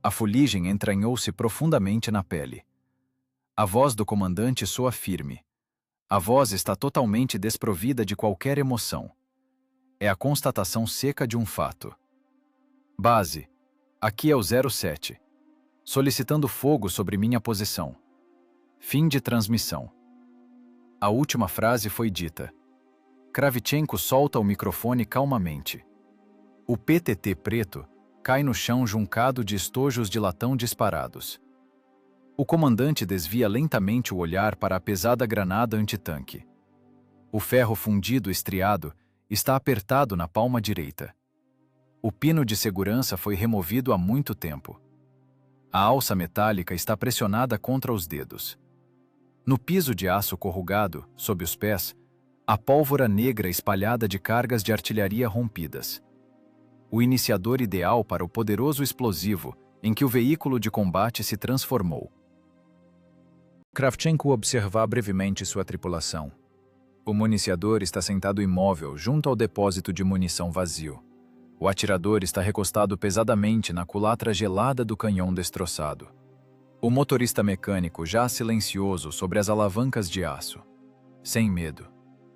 A fuligem entranhou-se profundamente na pele. A voz do comandante soa firme. A voz está totalmente desprovida de qualquer emoção. É a constatação seca de um fato. Base, aqui é o 07. Solicitando fogo sobre minha posição. Fim de transmissão. A última frase foi dita. Kravchenko solta o microfone calmamente. O PTT preto cai no chão juncado de estojos de latão disparados. O comandante desvia lentamente o olhar para a pesada granada antitanque. O ferro fundido estriado está apertado na palma direita. O pino de segurança foi removido há muito tempo. A alça metálica está pressionada contra os dedos. No piso de aço corrugado, sob os pés, a pólvora negra espalhada de cargas de artilharia rompidas. O iniciador ideal para o poderoso explosivo em que o veículo de combate se transformou. Kravchenko observa brevemente sua tripulação. O municiador está sentado imóvel junto ao depósito de munição vazio. O atirador está recostado pesadamente na culatra gelada do canhão destroçado. O motorista mecânico já silencioso sobre as alavancas de aço. Sem medo.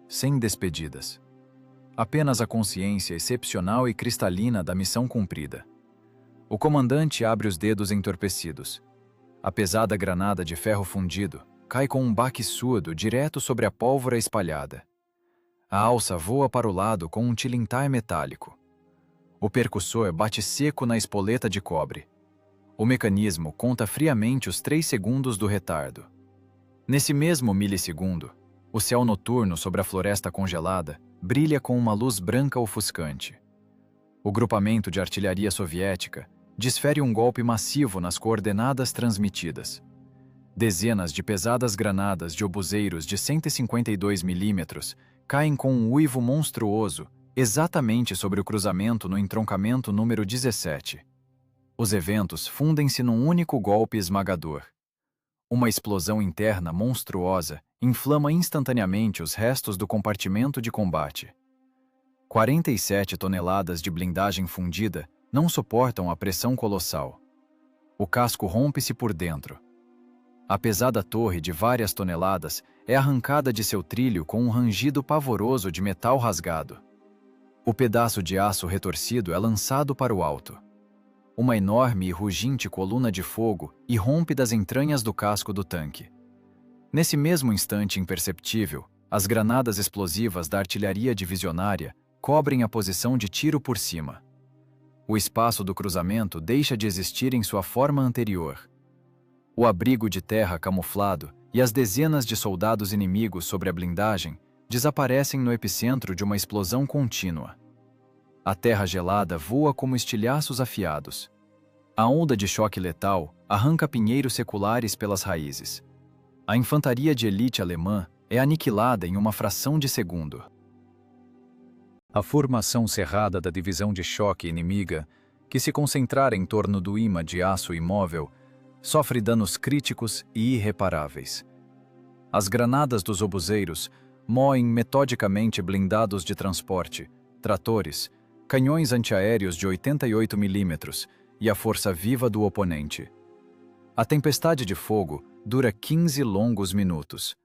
Sem despedidas. Apenas a consciência excepcional e cristalina da missão cumprida. O comandante abre os dedos entorpecidos. A pesada granada de ferro fundido cai com um baque surdo direto sobre a pólvora espalhada. A alça voa para o lado com um tilintar metálico. O percussor bate seco na espoleta de cobre. O mecanismo conta friamente os 3 segundos do retardo. Nesse mesmo milissegundo, o céu noturno sobre a floresta congelada brilha com uma luz branca ofuscante. O grupamento de artilharia soviética desfere um golpe massivo nas coordenadas transmitidas. Dezenas de pesadas granadas de obuseiros de 152 milímetros caem com um uivo monstruoso exatamente sobre o cruzamento no entroncamento número 17. Os eventos fundem-se num único golpe esmagador. Uma explosão interna monstruosa inflama instantaneamente os restos do compartimento de combate. 47 toneladas de blindagem fundida não suportam a pressão colossal. O casco rompe-se por dentro. A pesada torre de várias toneladas é arrancada de seu trilho com um rangido pavoroso de metal rasgado. O pedaço de aço retorcido é lançado para o alto. Uma enorme e ruginte coluna de fogo irrompe das entranhas do casco do tanque. Nesse mesmo instante imperceptível, as granadas explosivas da artilharia divisionária cobrem a posição de tiro por cima. O espaço do cruzamento deixa de existir em sua forma anterior. O abrigo de terra camuflado e as dezenas de soldados inimigos sobre a blindagem desaparecem no epicentro de uma explosão contínua. A terra gelada voa como estilhaços afiados. A onda de choque letal arranca pinheiros seculares pelas raízes. A infantaria de elite alemã é aniquilada em uma fração de segundo. A formação cerrada da divisão de choque inimiga, que se concentrara em torno do imã de aço imóvel, sofre danos críticos e irreparáveis. As granadas dos obuseiros moem metodicamente blindados de transporte, tratores, canhões antiaéreos de 88 milímetros e a força viva do oponente. A tempestade de fogo dura 15 longos minutos.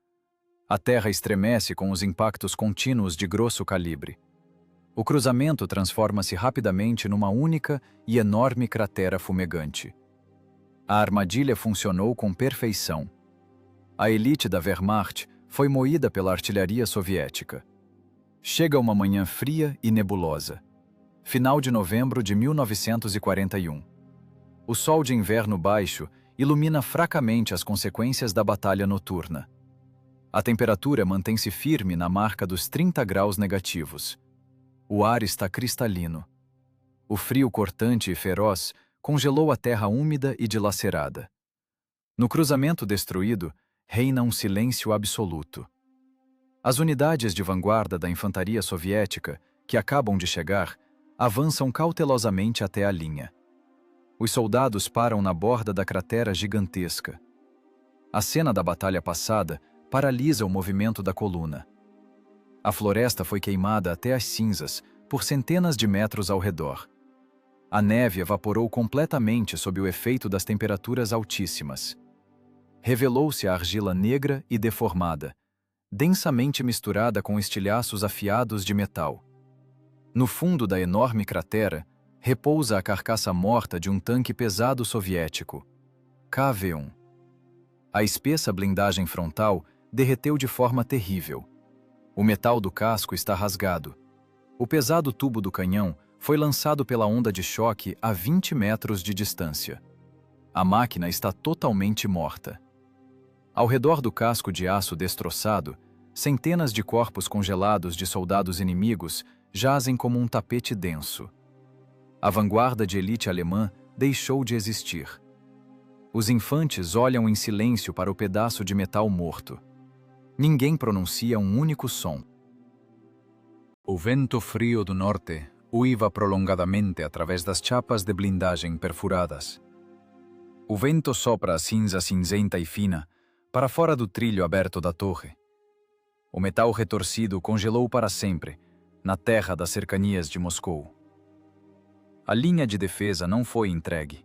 A terra estremece com os impactos contínuos de grosso calibre. O cruzamento transforma-se rapidamente numa única e enorme cratera fumegante. A armadilha funcionou com perfeição. A elite da Wehrmacht foi moída pela artilharia soviética. Chega uma manhã fria e nebulosa. Final de novembro de 1941. O sol de inverno baixo ilumina fracamente as consequências da batalha noturna. A temperatura mantém-se firme na marca dos 30 graus negativos. O ar está cristalino. O frio cortante e feroz congelou a terra úmida e dilacerada. No cruzamento destruído, reina um silêncio absoluto. As unidades de vanguarda da infantaria soviética, que acabam de chegar, avançam cautelosamente até a linha. Os soldados param na borda da cratera gigantesca. A cena da batalha passada paralisa o movimento da coluna. A floresta foi queimada até as cinzas, por centenas de metros ao redor. A neve evaporou completamente sob o efeito das temperaturas altíssimas. Revelou-se a argila negra e deformada, densamente misturada com estilhaços afiados de metal. No fundo da enorme cratera, repousa a carcaça morta de um tanque pesado soviético, KV-1. A espessa blindagem frontal derreteu de forma terrível. O metal do casco está rasgado. O pesado tubo do canhão foi lançado pela onda de choque a 20 metros de distância. A máquina está totalmente morta. Ao redor do casco de aço destroçado, centenas de corpos congelados de soldados inimigos jazem como um tapete denso. A vanguarda de elite alemã deixou de existir. Os infantes olham em silêncio para o pedaço de metal morto. Ninguém pronuncia um único som. O vento frio do norte uiva prolongadamente através das chapas de blindagem perfuradas. O vento sopra a cinza cinzenta e fina para fora do trilho aberto da torre. O metal retorcido congelou para sempre, na terra das cercanias de Moscou. A linha de defesa não foi entregue.